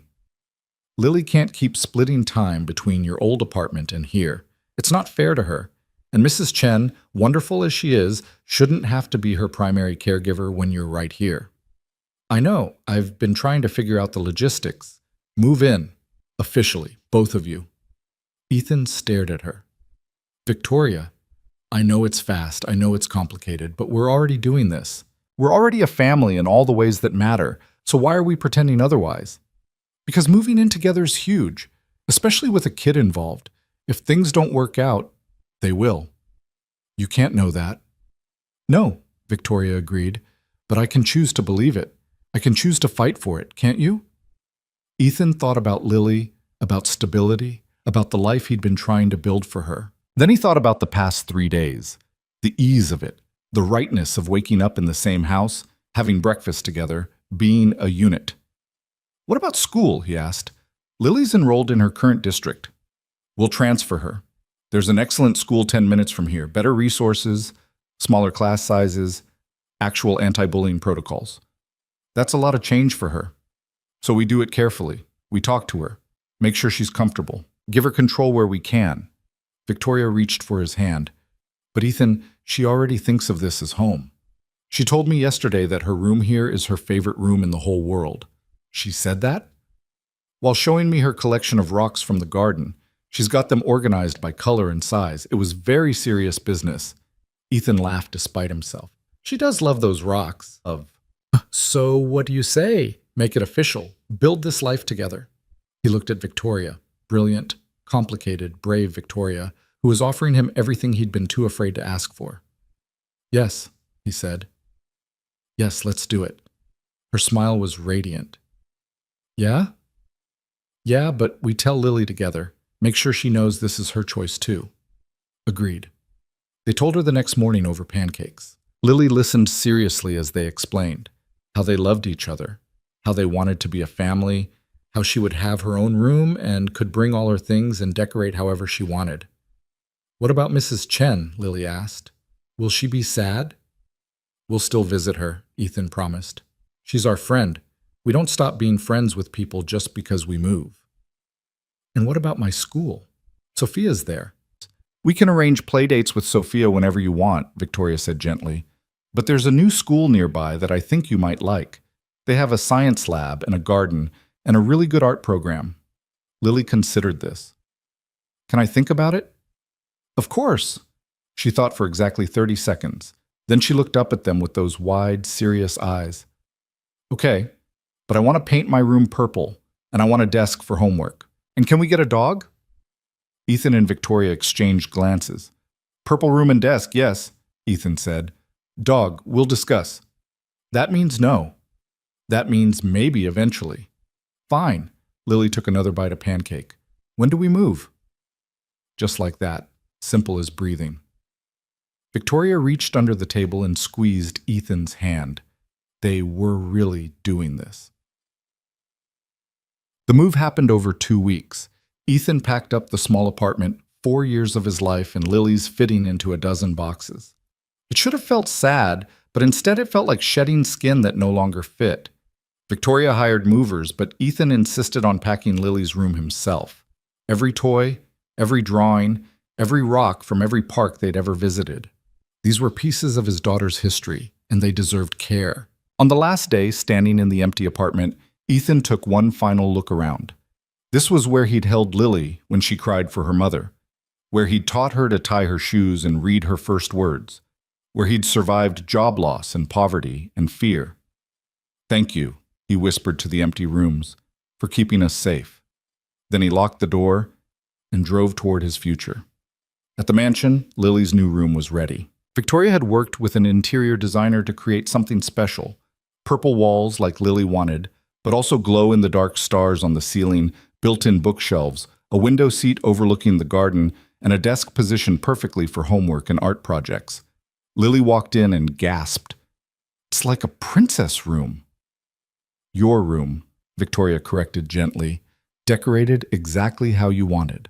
"Lily can't keep splitting time between your old apartment and here. It's not fair to her. And Mrs. Chen, wonderful as she is, shouldn't have to be her primary caregiver when you're right here." "I know. I've been trying to figure out the logistics. Move in. Officially, both of you." Ethan stared at her. "Victoria, I know it's fast, I know it's complicated, but we're already doing this. We're already a family in all the ways that matter, so why are we pretending otherwise? Because moving in together is huge, especially with a kid involved. If things don't work out, they will." "You can't know that." "No," Victoria agreed, "but I can choose to believe it. I can choose to fight for it, can't you?" Ethan thought about Lily, about stability, about the life he'd been trying to build for her. Then he thought about the past 3 days, the ease of it, the rightness of waking up in the same house, having breakfast together, being a unit. "What about school?" he asked. "Lily's enrolled in her current district. We'll transfer her. There's an excellent school 10 minutes from here, better resources, smaller class sizes, actual anti-bullying protocols. That's a lot of change for her. So we do it carefully. We talk to her, make sure she's comfortable, give her control where we can." Victoria reached for his hand. "But Ethan, she already thinks of this as home. She told me yesterday that her room here is her favorite room in the whole world." "She said that?" "While showing me her collection of rocks from the garden. She's got them organized by color and size. It was very serious business." Ethan laughed despite himself. "She does love those rocks. So what do you say? Make it official. Build this life together." He looked at Victoria, brilliant, complicated, brave Victoria, who was offering him everything he'd been too afraid to ask for. "Yes," he said. "Yes, let's do it." Her smile was radiant. "Yeah?" "Yeah, but we tell Lily together. Make sure she knows this is her choice too." Agreed. They told her the next morning over pancakes. Lily listened seriously as they explained how they loved each other, how they wanted to be a family, how she would have her own room and could bring all her things and decorate however she wanted. "What about Mrs. Chen?" Lily asked. "Will she be sad?" "We'll still visit her," Ethan promised. "She's our friend. We don't stop being friends with people just because we move." "And what about my school? Sophia's there." "We can arrange play dates with Sophia whenever you want," Victoria said gently. "But there's a new school nearby that I think you might like. They have a science lab and a garden and a really good art program." Lily considered this. "Can I think about it?" "Of course." She thought for exactly 30 seconds. Then she looked up at them with those wide, serious eyes. "Okay, but I want to paint my room purple, and I want a desk for homework. And can we get a dog?" Ethan and Victoria exchanged glances. "Purple room and desk, yes," Ethan said. "Dog, we'll discuss." "That means no." "That means maybe eventually." "Fine." Lily took another bite of pancake. "When do we move?" Just like that, simple as breathing. Victoria reached under the table and squeezed Ethan's hand. They were really doing this. The move happened over 2 weeks. Ethan packed up the small apartment, 4 years of his life and Lily's fitting into a dozen boxes. It should have felt sad, but instead it felt like shedding skin that no longer fit. Victoria hired movers, but Ethan insisted on packing Lily's room himself. Every toy, every drawing, every rock from every park they'd ever visited. These were pieces of his daughter's history, and they deserved care. On the last day, standing in the empty apartment, Ethan took one final look around. This was where he'd held Lily when she cried for her mother, where he'd taught her to tie her shoes and read her first words, where he'd survived job loss and poverty and fear. "Thank you," he whispered to the empty rooms, "for keeping us safe." Then he locked the door and drove toward his future. At the mansion, Lily's new room was ready. Victoria had worked with an interior designer to create something special. Purple walls like Lily wanted, but also glow-in-the-dark stars on the ceiling, built-in bookshelves, a window seat overlooking the garden, and a desk positioned perfectly for homework and art projects. Lily walked in and gasped. "It's like a princess room." "Your room," Victoria corrected gently, "decorated exactly how you wanted."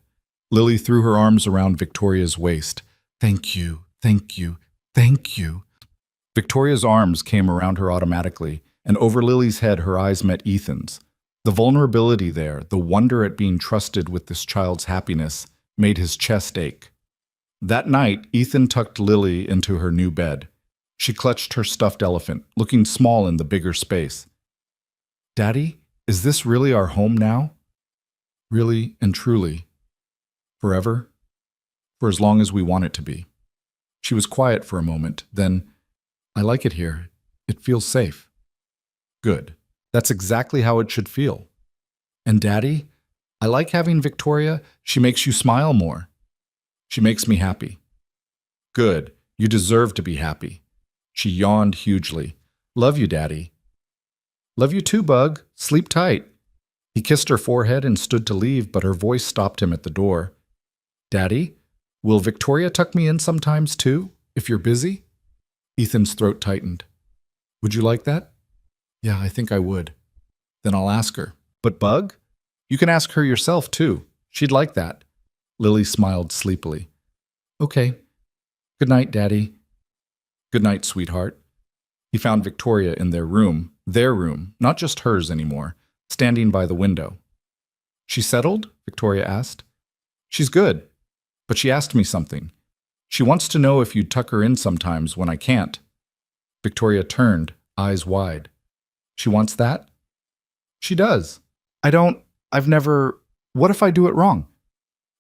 Lily threw her arms around Victoria's waist. "Thank you, thank you, thank you." Victoria's arms came around her automatically, and over Lily's head her eyes met Ethan's. The vulnerability there, the wonder at being trusted with this child's happiness, made his chest ache. That night, Ethan tucked Lily into her new bed. She clutched her stuffed elephant, looking small in the bigger space. "Daddy, is this really our home now?" "Really and truly. Forever? For as long as we want it to be." She was quiet for a moment, then, "I like it here. It feels safe." "Good. That's exactly how it should feel." "And Daddy, I like having Victoria. She makes you smile more." "She makes me happy." "Good. You deserve to be happy." She yawned hugely. "Love you, Daddy." "Love you too, Bug. Sleep tight." He kissed her forehead and stood to leave, but her voice stopped him at the door. "Daddy, will Victoria tuck me in sometimes too, if you're busy?" Ethan's throat tightened. "Would you like that?" "Yeah, I think I would." "Then I'll ask her." "But Bug? You can ask her yourself too. She'd like that." Lily smiled sleepily. "Okay. Good night, Daddy." "Good night, sweetheart." He found Victoria in their room, not just hers anymore, standing by the window. "She settled?" Victoria asked. "She's good. But she asked me something. She wants to know if you'd tuck her in sometimes when I can't." Victoria turned, eyes wide. "She wants that?" "She does. I've never... What if I do it wrong?"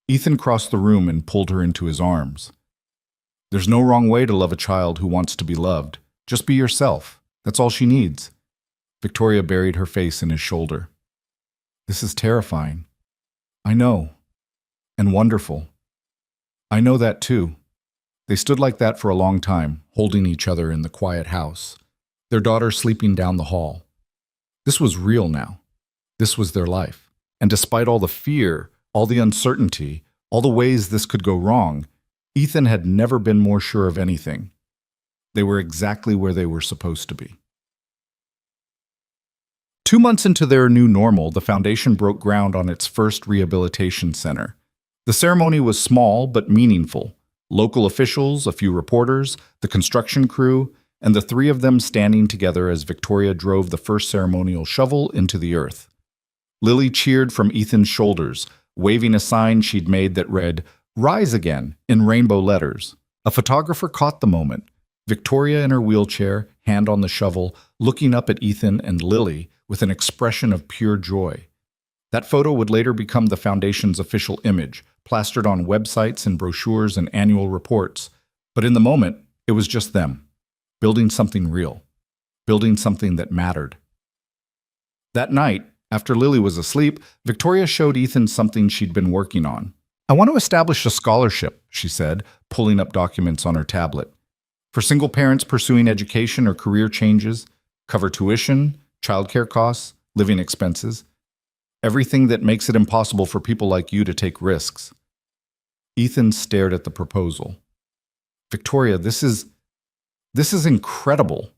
Ethan crossed the room and pulled her into his arms. "There's no wrong way to love a child who wants to be loved. Just be yourself. That's all she needs." Victoria buried her face in his shoulder. "This is terrifying." "I know. And wonderful." "I know that too." They stood like that for a long time, holding each other in the quiet house, their daughter sleeping down the hall. This was real now. This was their life. And despite all the fear, all the uncertainty, all the ways this could go wrong, Ethan had never been more sure of anything. They were exactly where they were supposed to be. 2 months into their new normal, the foundation broke ground on its first rehabilitation center. The ceremony was small but meaningful. Local officials, a few reporters, the construction crew, and the three of them standing together as Victoria drove the first ceremonial shovel into the earth. Lily cheered from Ethan's shoulders, waving a sign she'd made that read, "Rise Again," in rainbow letters. A photographer caught the moment. Victoria in her wheelchair, hand on the shovel, looking up at Ethan and Lily with an expression of pure joy. That photo would later become the foundation's official image, plastered on websites and brochures and annual reports. But in the moment, it was just them, building something real, building something that mattered. That night, after Lily was asleep, Victoria showed Ethan something she'd been working on. "I want to establish a scholarship," she said, pulling up documents on her tablet. "For single parents pursuing education or career changes, cover tuition, childcare costs, living expenses. Everything that makes it impossible for people like you to take risks." Ethan stared at the proposal. "Victoria, this is incredible.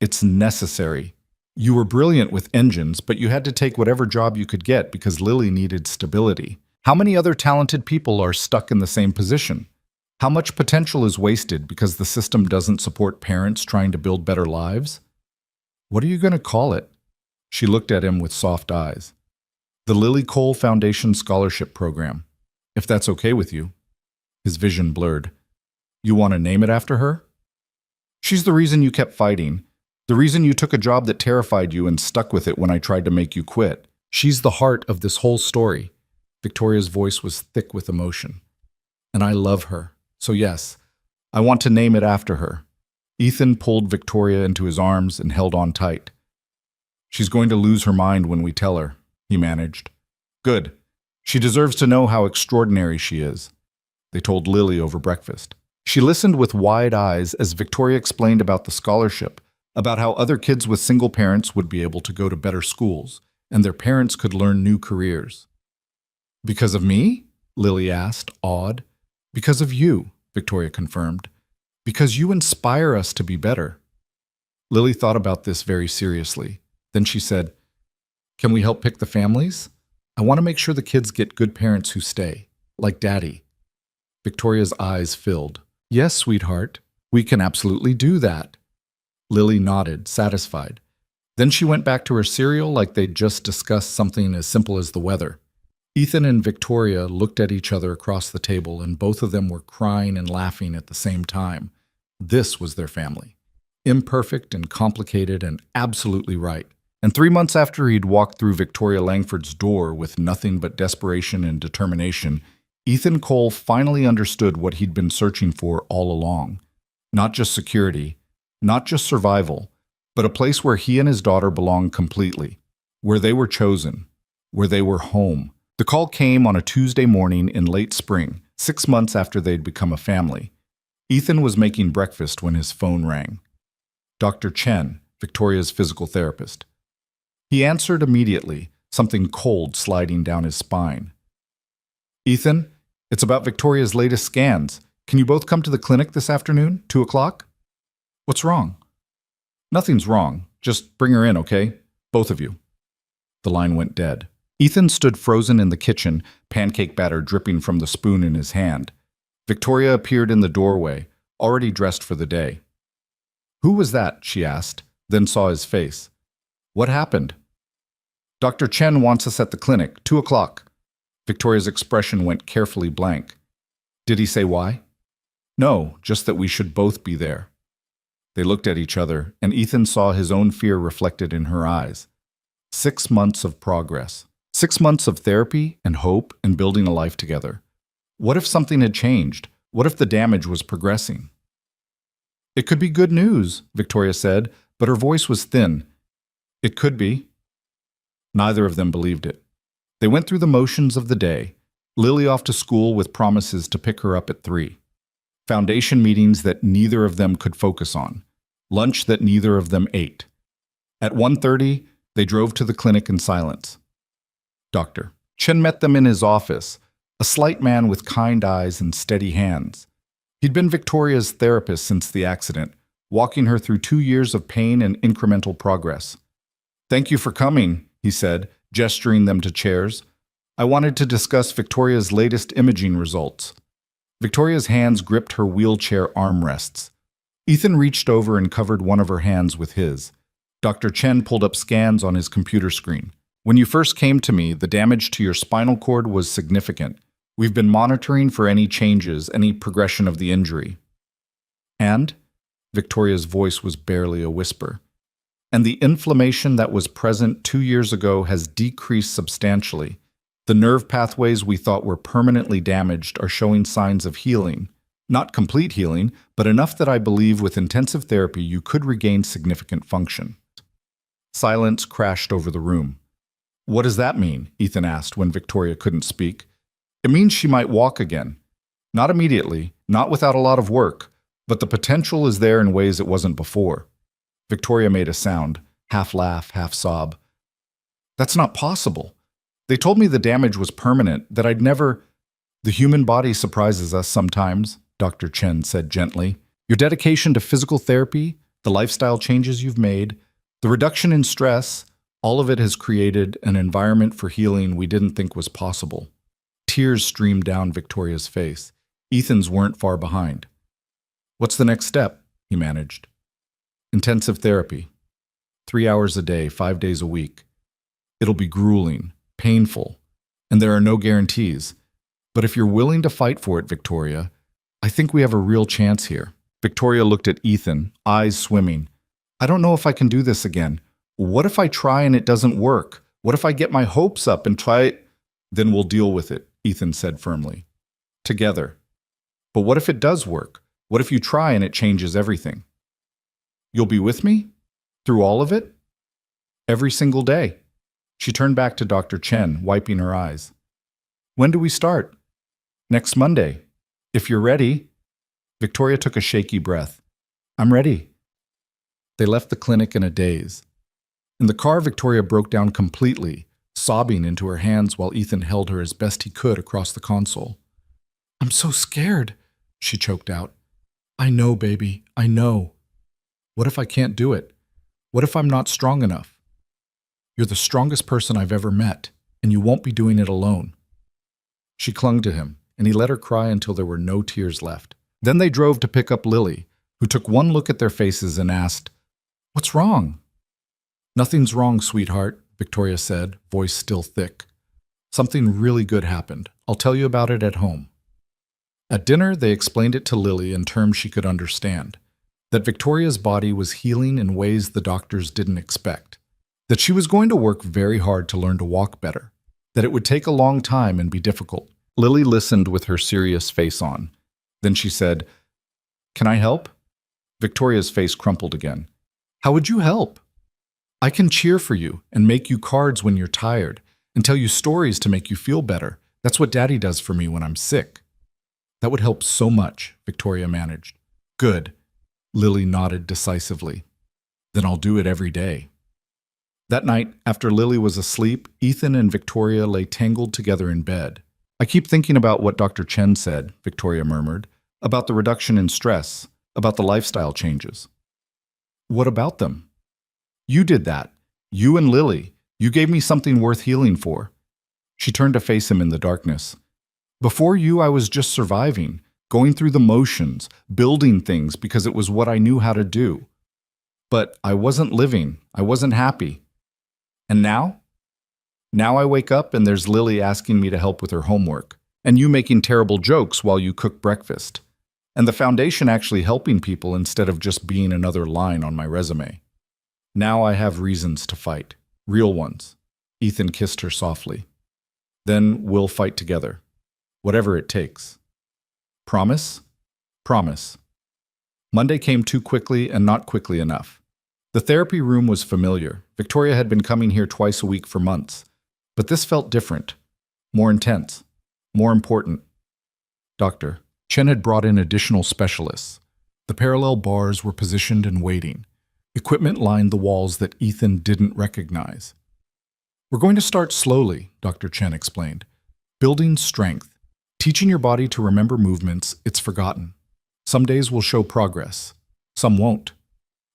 It's necessary. You were brilliant with engines, but you had to take whatever job you could get because Lily needed stability. How many other talented people are stuck in the same position? How much potential is wasted because the system doesn't support parents trying to build better lives? What are you going to call it?" She looked at him with soft eyes. "The Lily Cole Foundation Scholarship Program, if that's okay with you." His vision blurred. "You want to name it after her?" "She's the reason you kept fighting. The reason you took a job that terrified you and stuck with it when I tried to make you quit. She's the heart of this whole story." Victoria's voice was thick with emotion. "And I love her. So yes, I want to name it after her." Ethan pulled Victoria into his arms and held on tight. "She's going to lose her mind when we tell her," he managed. "Good. She deserves to know how extraordinary she is." They told Lily over breakfast. She listened with wide eyes as Victoria explained about the scholarship, about how other kids with single parents would be able to go to better schools, and their parents could learn new careers. "Because of me?" Lily asked, awed. Because of you, Victoria confirmed. Because you inspire us to be better. Lily thought about this very seriously. Then she said, Can we help pick the families? I want to make sure the kids get good parents who stay, like Daddy. Victoria's eyes filled. Yes, sweetheart, we can absolutely do that. Lily nodded, satisfied. Then she went back to her cereal like they'd just discussed something as simple as the weather. Ethan and Victoria looked at each other across the table, and both of them were crying and laughing at the same time. This was their family. Imperfect and complicated and absolutely right. And 3 months after he'd walked through Victoria Langford's door with nothing but desperation and determination, Ethan Cole finally understood what he'd been searching for all along. Not just security, not just survival, but a place where he and his daughter belonged completely, where they were chosen, where they were home. The call came on a Tuesday morning in late spring, 6 months after they'd become a family. Ethan was making breakfast when his phone rang. Dr. Chen, Victoria's physical therapist. He answered immediately, something cold sliding down his spine. Ethan, it's about Victoria's latest scans. Can you both come to the clinic this afternoon, 2 o'clock? What's wrong? Nothing's wrong. Just bring her in, okay? Both of you. The line went dead. Ethan stood frozen in the kitchen, pancake batter dripping from the spoon in his hand. Victoria appeared in the doorway, already dressed for the day. Who was that? She asked, then saw his face. What happened? Dr. Chen wants us at the clinic, 2 o'clock. Victoria's expression went carefully blank. Did he say why? No, just that we should both be there. They looked at each other, and Ethan saw his own fear reflected in her eyes. 6 months of progress. 6 months of therapy and hope and building a life together. What if something had changed? What if the damage was progressing? It could be good news, Victoria said, but her voice was thin. It could be. Neither of them believed it. They went through the motions of the day. Lily off to school with promises to pick her up at 3. Foundation meetings that neither of them could focus on. Lunch that neither of them ate. At 1:30, they drove to the clinic in silence. Dr. Chen met them in his office, a slight man with kind eyes and steady hands. He'd been Victoria's therapist since the accident, walking her through 2 years of pain and incremental progress. Thank you for coming, he said, gesturing them to chairs. I wanted to discuss Victoria's latest imaging results. Victoria's hands gripped her wheelchair armrests. Ethan reached over and covered one of her hands with his. Dr. Chen pulled up scans on his computer screen. When you first came to me, the damage to your spinal cord was significant. We've been monitoring for any changes, any progression of the injury. And? Victoria's voice was barely a whisper. And the inflammation that was present 2 years ago has decreased substantially. The nerve pathways we thought were permanently damaged are showing signs of healing. Not complete healing, but enough that I believe with intensive therapy you could regain significant function. Silence crashed over the room. What does that mean? Ethan asked when Victoria couldn't speak. It means she might walk again. Not immediately, not without a lot of work, but the potential is there in ways it wasn't before. Victoria made a sound, half laugh, half sob. That's not possible. They told me the damage was permanent, that I'd never... The human body surprises us sometimes, Dr. Chen said gently. Your dedication to physical therapy, the lifestyle changes you've made, the reduction in stress, all of it has created an environment for healing we didn't think was possible. Tears streamed down Victoria's face. Ethan's weren't far behind. What's the next step? He managed. Intensive therapy. 3 hours a day, 5 days a week. It'll be grueling, painful, and there are no guarantees. But if you're willing to fight for it, Victoria, I think we have a real chance here. Victoria looked at Ethan, eyes swimming. I don't know if I can do this again. What if I try and it doesn't work? What if I get my hopes up and try it? Then we'll deal with it, Ethan said firmly. Together. But what if it does work? What if you try and it changes everything? You'll be with me? Through all of it? Every single day. She turned back to Dr. Chen, wiping her eyes. When do we start? Next Monday. If you're ready. Victoria took a shaky breath. I'm ready. They left the clinic in a daze. In the car, Victoria broke down completely, sobbing into her hands while Ethan held her as best he could across the console. "I'm so scared," she choked out. "I know, baby, I know. What if I can't do it? What if I'm not strong enough? You're the strongest person I've ever met, and you won't be doing it alone." She clung to him, and he let her cry until there were no tears left. Then they drove to pick up Lily, who took one look at their faces and asked, "What's wrong?" "Nothing's wrong, sweetheart," Victoria said, voice still thick. "Something really good happened. I'll tell you about it at home." At dinner, they explained it to Lily in terms she could understand, that Victoria's body was healing in ways the doctors didn't expect, that she was going to work very hard to learn to walk better, that it would take a long time and be difficult. Lily listened with her serious face on. Then she said, "Can I help?" Victoria's face crumpled again. "How would you help?" "I can cheer for you and make you cards when you're tired and tell you stories to make you feel better. That's what Daddy does for me when I'm sick." "That would help so much," Victoria managed. "Good." Lily nodded decisively. "Then I'll do it every day." That night, after Lily was asleep, Ethan and Victoria lay tangled together in bed. "I keep thinking about what Dr. Chen said," Victoria murmured, "about the reduction in stress, about the lifestyle changes." "What about them?" "You did that. You and Lily. You gave me something worth healing for." She turned to face him in the darkness. "Before you, I was just surviving, going through the motions, building things because it was what I knew how to do. But I wasn't living. I wasn't happy. And now? Now I wake up and there's Lily asking me to help with her homework, and you making terrible jokes while you cook breakfast, and the foundation actually helping people instead of just being another line on my resume. Now I have reasons to fight, real ones." Ethan kissed her softly. "Then we'll fight together, whatever it takes. Promise?" "Promise." Monday came too quickly and not quickly enough. The therapy room was familiar. Victoria had been coming here twice a week for months. But this felt different, more intense, more important. Dr. Chen had brought in additional specialists. The parallel bars were positioned and waiting. Equipment lined the walls that Ethan didn't recognize. "We're going to start slowly," Dr. Chen explained. "Building strength, teaching your body to remember movements it's forgotten. Some days will show progress, some won't.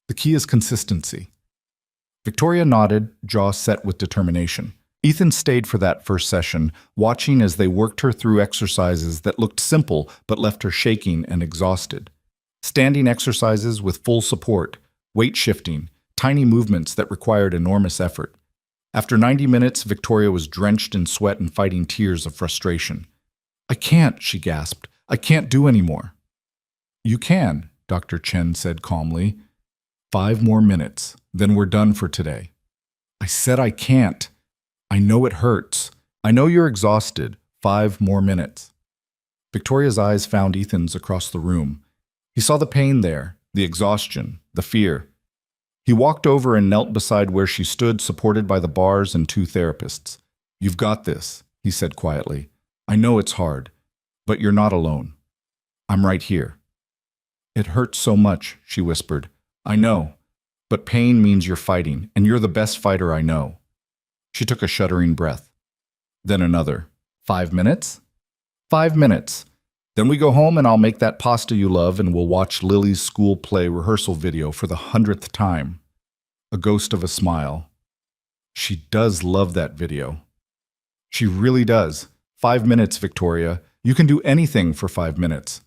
The key is consistency." Victoria nodded, jaw set with determination. Ethan stayed for that first session, watching as they worked her through exercises that looked simple but left her shaking and exhausted. Standing exercises with full support, weight shifting, tiny movements that required enormous effort. After 90 minutes, Victoria was drenched in sweat and fighting tears of frustration. "I can't," she gasped. "I can't do any more." "You can," Dr. Chen said calmly. 5 more minutes, then we're done for today." "I said I can't. I know it hurts. I know you're exhausted. 5 more minutes." Victoria's eyes found Ethan's across the room. He saw the pain there, the exhaustion, the fear. He walked over and knelt beside where she stood, supported by the bars and 2 therapists. "You've got this," he said quietly. "I know it's hard, but you're not alone. I'm right here." "It hurts so much," she whispered. "I know, but pain means you're fighting, and you're the best fighter I know." She took a shuddering breath. Then another. 5 minutes? 5 minutes. Then we go home and I'll make that pasta you love and we'll watch Lily's school play rehearsal video for the 100th time. A ghost of a smile. She does love that video. She really does. 5 minutes, Victoria. You can do anything for 5 minutes.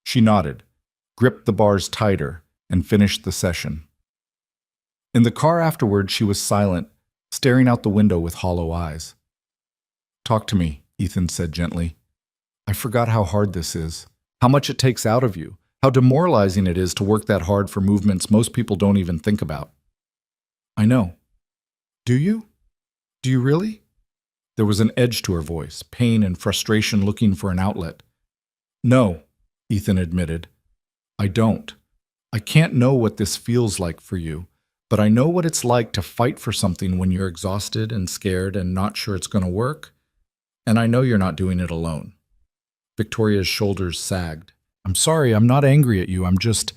She nodded, gripped the bars tighter, and finished the session. In the car afterward, she was silent, staring out the window with hollow eyes. "Talk to me," Ethan said gently. "I forgot how hard this is, how much it takes out of you, how demoralizing it is to work that hard for movements most people don't even think about." "I know." "Do you? Do you really?" There was an edge to her voice, pain and frustration looking for an outlet. "No," Ethan admitted. "I don't. I can't know what this feels like for you, but I know what it's like to fight for something when you're exhausted and scared and not sure it's going to work. And I know you're not doing it alone." Victoria's shoulders sagged. "I'm sorry, I'm not angry at you. I'm just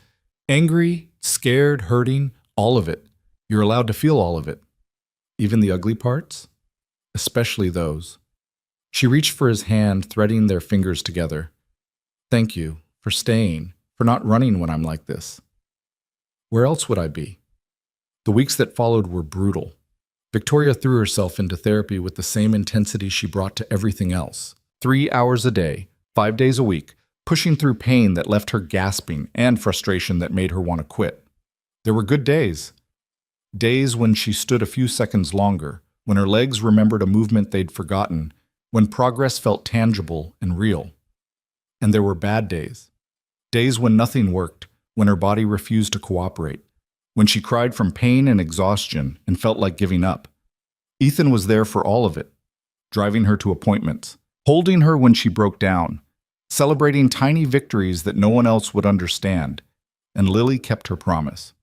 angry, scared, hurting, all of it. You're allowed to feel all of it. Even the ugly parts?" especially those. She reached for his hand, threading their fingers together. Thank you for staying, for not running when I'm like this. Where else would I be? The weeks that followed were brutal. Victoria threw herself into therapy with the same intensity she brought to everything else. 3 hours a day, 5 days a week, pushing through pain that left her gasping and frustration that made her want to quit. There were good days. Days when she stood a few seconds longer, when her legs remembered a movement they'd forgotten, when progress felt tangible and real. And there were bad days. Days when nothing worked, when her body refused to cooperate, when she cried from pain and exhaustion and felt like giving up. Ethan was there for all of it, driving her to appointments, holding her when she broke down, celebrating tiny victories that no one else would understand, and Lily kept her promise.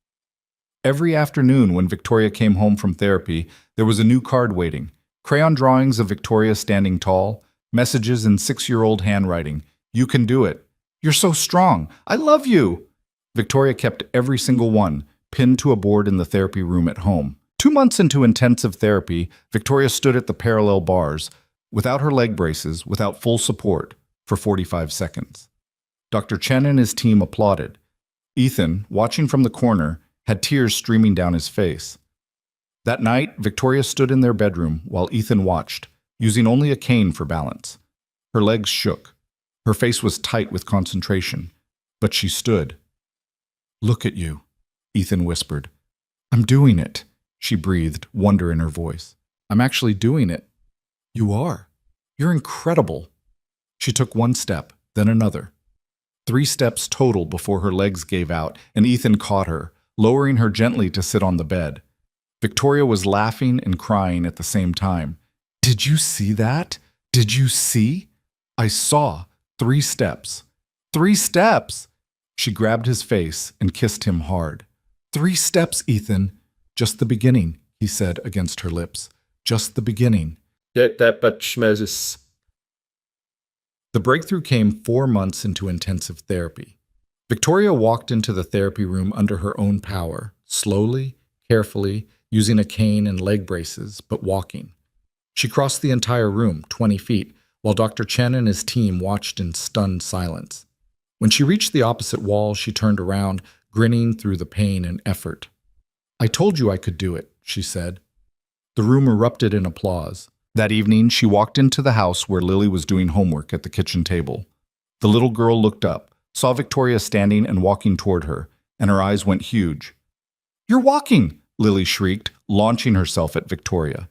Every afternoon when Victoria came home from therapy, there was a new card waiting, crayon drawings of Victoria standing tall, messages in 6-year-old handwriting. You can do it. You're so strong. I love you. Victoria kept every single one, pinned to a board in the therapy room at home. 2 months into intensive therapy, Victoria stood at the parallel bars, without her leg braces, without full support, for 45 seconds. Dr. Chen and his team applauded. Ethan, watching from the corner, had tears streaming down his face. That night, Victoria stood in their bedroom while Ethan watched, using only a cane for balance. Her legs shook. Her face was tight with concentration, but she stood. Look at you, Ethan whispered. I'm doing it, she breathed, wonder in her voice. I'm actually doing it. You are. You're incredible. She took one step, then another. 3 steps total before her legs gave out, and Ethan caught her, lowering her gently to sit on the bed. Victoria was laughing and crying at the same time. Did you see that? Did you see? I saw 3 steps. 3 steps! She grabbed his face and kissed him hard. 3 steps, Ethan. Just the beginning, he said against her lips. Just the beginning. The breakthrough came 4 months into intensive therapy. Victoria walked into the therapy room under her own power, slowly, carefully, using a cane and leg braces, but walking. She crossed the entire room, 20 feet, while Dr. Chen and his team watched in stunned silence. When she reached the opposite wall, she turned around, grinning through the pain and effort. I told you I could do it, she said. The room erupted in applause. That evening, she walked into the house where Lily was doing homework at the kitchen table. The little girl looked up, saw Victoria standing and walking toward her, and her eyes went huge. You're walking, Lily shrieked, launching herself at Victoria.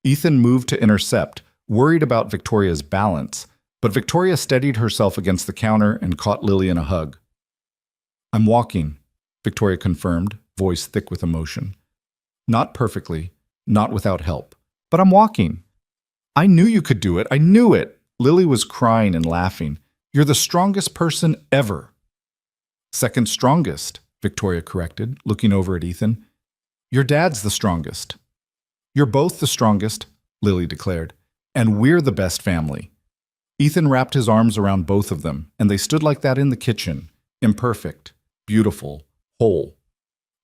Ethan moved to intercept, worried about Victoria's balance, but Victoria steadied herself against the counter and caught Lily in a hug. I'm walking, Victoria confirmed, voice thick with emotion. Not perfectly, not without help, but I'm walking. I knew you could do it, I knew it. Lily was crying and laughing. You're the strongest person ever. Second strongest, Victoria corrected, looking over at Ethan. Your dad's the strongest. You're both the strongest, Lily declared, and we're the best family. Ethan wrapped his arms around both of them, and they stood like that in the kitchen, imperfect, beautiful, whole.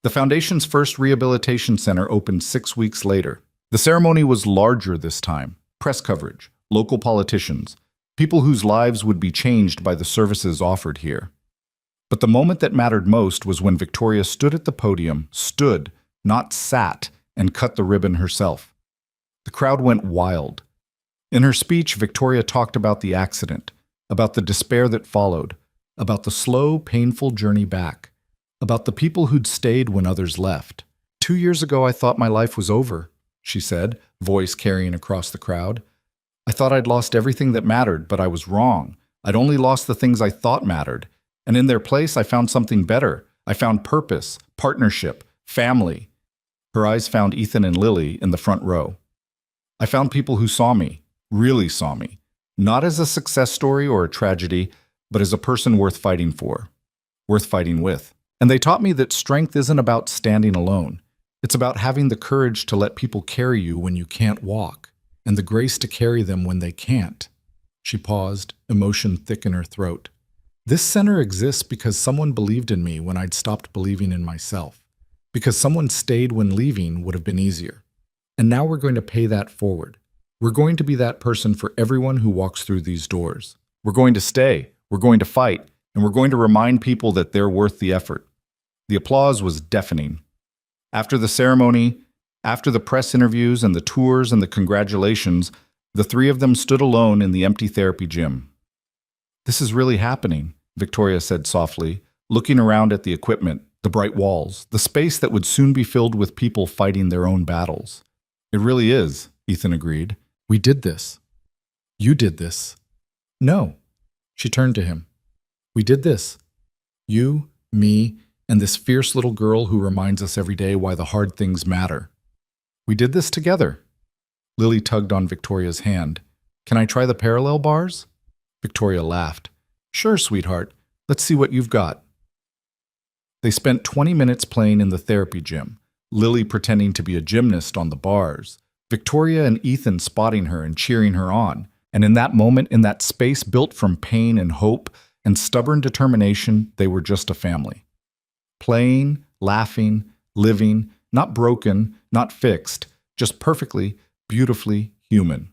The Foundation's first rehabilitation center opened 6 weeks later. The ceremony was larger this time. Press coverage, local politicians, people whose lives would be changed by the services offered here. But the moment that mattered most was when Victoria stood at the podium, stood, not sat, and cut the ribbon herself. The crowd went wild. In her speech, Victoria talked about the accident, about the despair that followed, about the slow, painful journey back, about the people who'd stayed when others left. 2 years ago, I thought my life was over, she said, voice carrying across the crowd. I thought I'd lost everything that mattered, but I was wrong. I'd only lost the things I thought mattered. And in their place, I found something better. I found purpose, partnership, family. Her eyes found Ethan and Lily in the front row. I found people who saw me, really saw me, not as a success story or a tragedy, but as a person worth fighting for, worth fighting with. And they taught me that strength isn't about standing alone. It's about having the courage to let people carry you when you can't walk, and the grace to carry them when they can't. She paused, emotion thick in her throat. This center exists because someone believed in me when I'd stopped believing in myself, because someone stayed when leaving would have been easier. And now we're going to pay that forward. We're going to be that person for everyone who walks through these doors. We're going to stay, we're going to fight, and we're going to remind people that they're worth the effort. The applause was deafening. After the ceremony, after the press interviews and the tours and the congratulations, the three of them stood alone in the empty therapy gym. "This is really happening," Victoria said softly, looking around at the equipment, the bright walls, the space that would soon be filled with people fighting their own battles. "It really is," Ethan agreed. "We did this. You did this." "No." She turned to him. "We did this. You, me, and this fierce little girl who reminds us every day why the hard things matter. We did this together." Lily tugged on Victoria's hand. "Can I try the parallel bars?" Victoria laughed. "Sure, sweetheart. Let's see what you've got." They spent 20 minutes playing in the therapy gym, Lily pretending to be a gymnast on the bars, Victoria and Ethan spotting her and cheering her on. And in that moment, in that space built from pain and hope and stubborn determination, they were just a family. Playing, laughing, living, not broken, not fixed, just perfectly, beautifully human.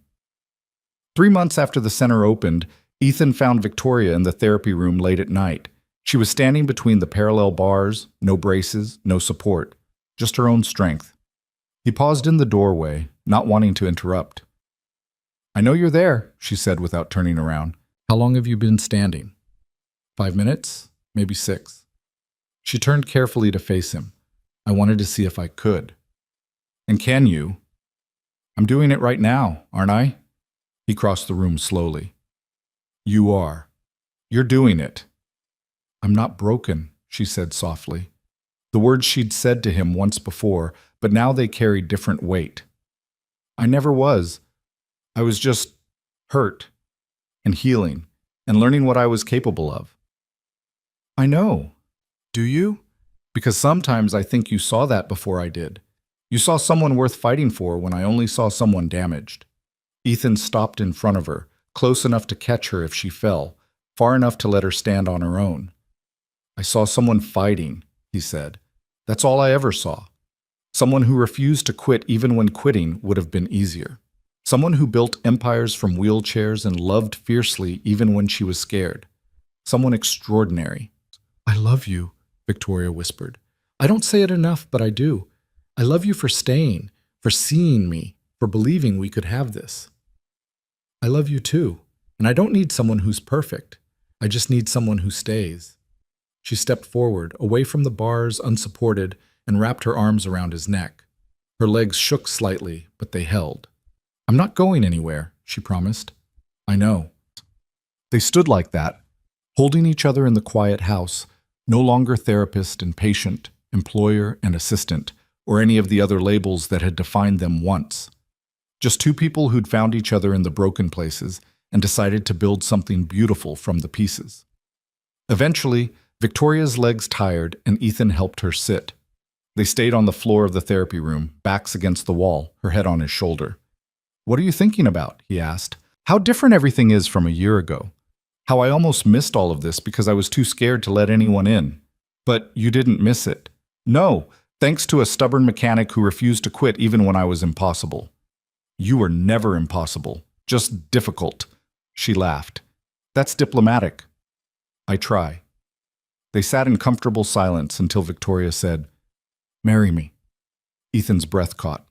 3 months after the center opened, Ethan found Victoria in the therapy room late at night. She was standing between the parallel bars, no braces, no support, just her own strength. He paused in the doorway, not wanting to interrupt. "I know you're there," she said without turning around. "How long have you been standing?" 5 minutes, maybe 6. She turned carefully to face him. "I wanted to see if I could." "And can you?" "I'm doing it right now, aren't I?" He crossed the room slowly. "You are. You're doing it." "I'm not broken," she said softly. The words she'd said to him once before, but now they carried different weight. "I never was. I was just hurt and healing and learning what I was capable of." "I know. Do you? Because sometimes I think you saw that before I did. You saw someone worth fighting for when I only saw someone damaged." Ethan stopped in front of her, close enough to catch her if she fell, far enough to let her stand on her own. "I saw someone fighting," he said. "That's all I ever saw. Someone who refused to quit even when quitting would have been easier. Someone who built empires from wheelchairs and loved fiercely even when she was scared. Someone extraordinary." "I love you," Victoria whispered. "I don't say it enough, but I do. I love you for staying, for seeing me, for believing we could have this. I love you too, and I don't need someone who's perfect. I just need someone who stays." She stepped forward, away from the bars, unsupported, and wrapped her arms around his neck. Her legs shook slightly, but they held. "I'm not going anywhere," she promised. "I know." They stood like that, holding each other in the quiet house, no longer therapist and patient, employer and assistant, or any of the other labels that had defined them once. Just two people who'd found each other in the broken places and decided to build something beautiful from the pieces. Eventually, Victoria's legs tired and Ethan helped her sit. They stayed on the floor of the therapy room, backs against the wall, her head on his shoulder. "What are you thinking about?" he asked. "How different everything is from a year ago. How I almost missed all of this because I was too scared to let anyone in. But you didn't miss it." "No, thanks to a stubborn mechanic who refused to quit even when I was impossible." "You were never impossible, just difficult." She laughed. "That's diplomatic." "I try." They sat in comfortable silence until Victoria said, "Marry me." Ethan's breath caught.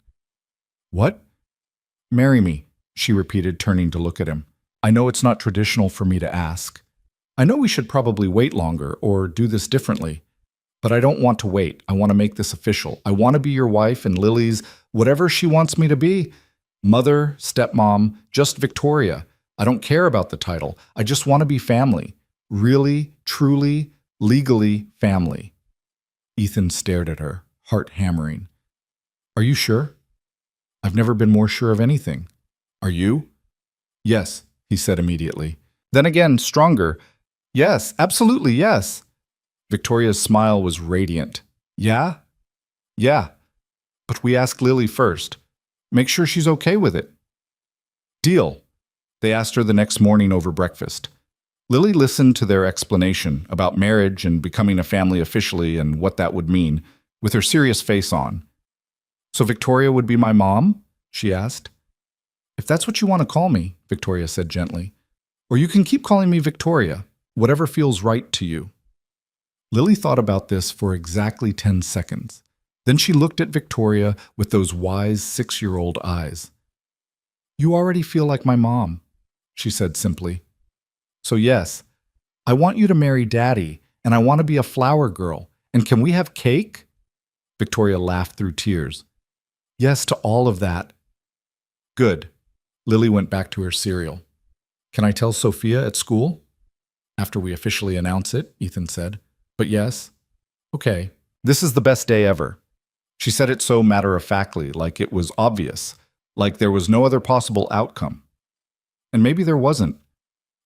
"What?" "Marry me," she repeated, turning to look at him. "I know it's not traditional for me to ask. I know we should probably wait longer or do this differently. But I don't want to wait. I want to make this official. I want to be your wife and Lily's, whatever she wants me to be. Mother, stepmom, just Victoria. I don't care about the title. I just want to be family. Really, truly, legally family." Ethan stared at her, heart hammering. "Are you sure?" "I've never been more sure of anything. Are you?" "Yes," he said immediately. Then again, stronger. "Yes, absolutely yes." Victoria's smile was radiant. "Yeah? Yeah. But we ask Lily first. Make sure she's okay with it." "Deal." They asked her the next morning over breakfast. Lily listened to their explanation about marriage and becoming a family officially and what that would mean, with her serious face on. "So Victoria would be my mom?" she asked. If that's what you want to call me, Victoria said gently. Or you can keep calling me Victoria, whatever feels right to you. Lily thought about this for exactly 10 seconds. Then she looked at Victoria with those wise 6-year-old eyes. You already feel like my mom, she said simply. So yes, I want you to marry Daddy, and I want to be a flower girl. And can we have cake? Victoria laughed through tears. Yes to all of that. Good. Lily went back to her cereal. Can I tell Sophia at school? After we officially announce it, Ethan said. But yes. Okay. This is the best day ever. She said it so matter-of-factly, like it was obvious, like there was no other possible outcome. And maybe there wasn't.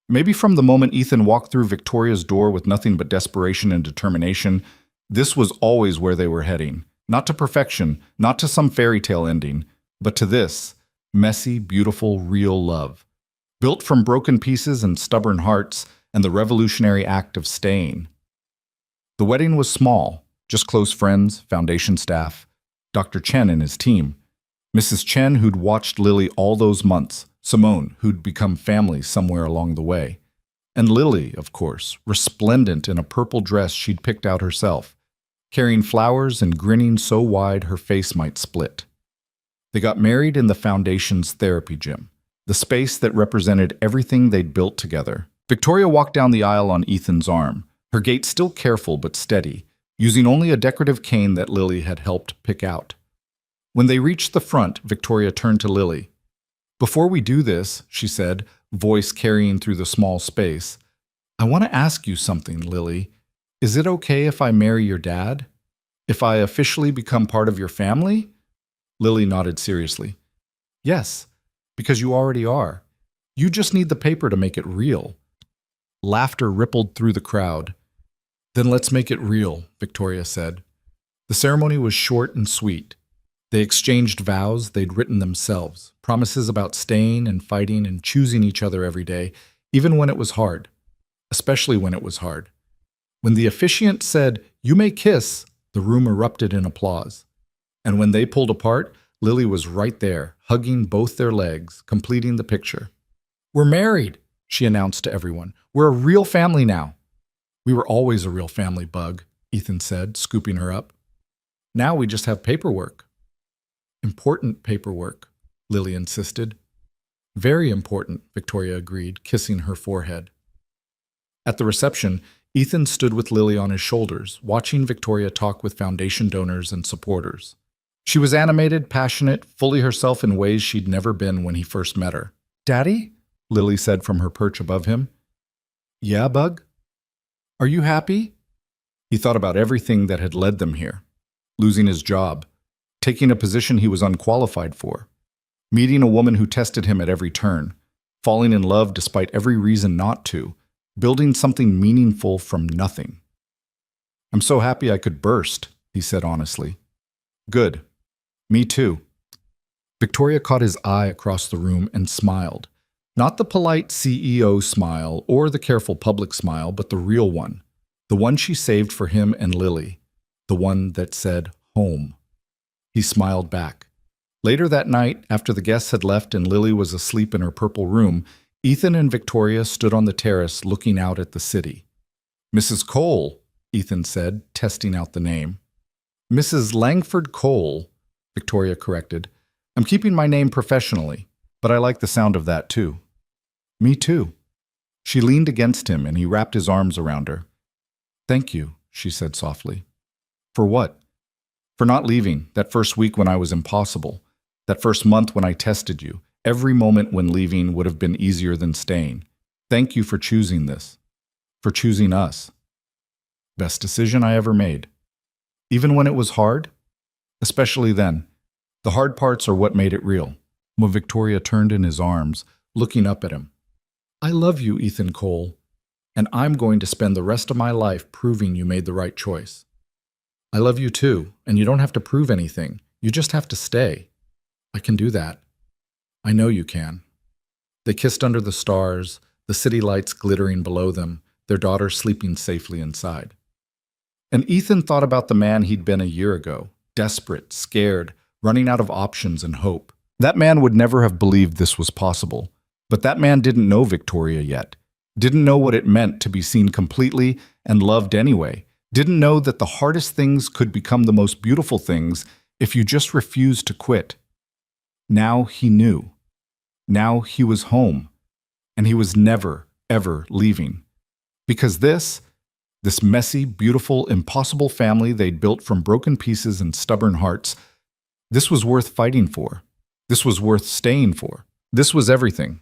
Maybe from the moment Ethan walked through Victoria's door with nothing but desperation and determination, this was always where they were heading. Not to perfection, not to some fairy tale ending, but to this, messy, beautiful, real love. Built from broken pieces and stubborn hearts and the revolutionary act of staying. The wedding was small, just close friends, foundation staff, Dr. Chen and his team, Mrs. Chen who'd watched Lily all those months, Simone who'd become family somewhere along the way, and Lily, of course, resplendent in a purple dress she'd picked out herself, carrying flowers and grinning so wide her face might split. They got married in the Foundation's therapy gym, the space that represented everything they'd built together. Victoria walked down the aisle on Ethan's arm, her gait still careful but steady, using only a decorative cane that Lily had helped pick out. When they reached the front, Victoria turned to Lily. Before we do this, she said, voice carrying through the small space, I want to ask you something, Lily. Is it okay if I marry your dad? If I officially become part of your family? Lily nodded seriously. Yes, because you already are. You just need the paper to make it real. Laughter rippled through the crowd. Then let's make it real, Victoria said. The ceremony was short and sweet. They exchanged vows they'd written themselves, promises about staying and fighting and choosing each other every day, even when it was hard, especially when it was hard. When the officiant said, "You may kiss," the room erupted in applause. And when they pulled apart, Lily was right there, hugging both their legs, completing the picture. We're married, she announced to everyone. We're a real family now. We were always a real family, Bug, Ethan said, scooping her up. Now we just have paperwork. Important paperwork, Lily insisted. Very important, Victoria agreed, kissing her forehead. At the reception, Ethan stood with Lily on his shoulders, watching Victoria talk with Foundation donors and supporters. She was animated, passionate, fully herself in ways she'd never been when he first met her. Daddy? Lily said from her perch above him. Yeah, Bug? Are you happy? He thought about everything that had led them here. Losing his job, taking a position he was unqualified for, meeting a woman who tested him at every turn, falling in love despite every reason not to, building something meaningful from nothing. I'm so happy I could burst, he said honestly. Good. Me too. Victoria caught his eye across the room and smiled. Not the polite CEO smile or the careful public smile, but the real one. The one she saved for him and Lily. The one that said, home. He smiled back. Later that night, after the guests had left and Lily was asleep in her purple room, Ethan and Victoria stood on the terrace looking out at the city. Mrs. Cole, Ethan said, testing out the name. Mrs. Langford Cole, Victoria corrected. I'm keeping my name professionally, but I like the sound of that too. Me too. She leaned against him and he wrapped his arms around her. Thank you, she said softly. For what? For not leaving, that first week when I was impossible, that first month when I tested you. Every moment when leaving would have been easier than staying. Thank you for choosing this, for choosing us. Best decision I ever made. Even when it was hard? Especially then. The hard parts are what made it real. When Victoria turned in his arms, looking up at him. I love you, Ethan Cole, and I'm going to spend the rest of my life proving you made the right choice. I love you too, and you don't have to prove anything. You just have to stay. I can do that. I know you can. They kissed under the stars, the city lights glittering below them, their daughter sleeping safely inside. And Ethan thought about the man he'd been a year ago, desperate, scared, running out of options and hope. That man would never have believed this was possible. But that man didn't know Victoria yet. Didn't know what it meant to be seen completely and loved anyway. Didn't know that the hardest things could become the most beautiful things if you just refused to quit. Now he knew. Now he was home. And he was never, ever leaving. Because this messy, beautiful, impossible family they'd built from broken pieces and stubborn hearts, this was worth fighting for. This was worth staying for. This was everything.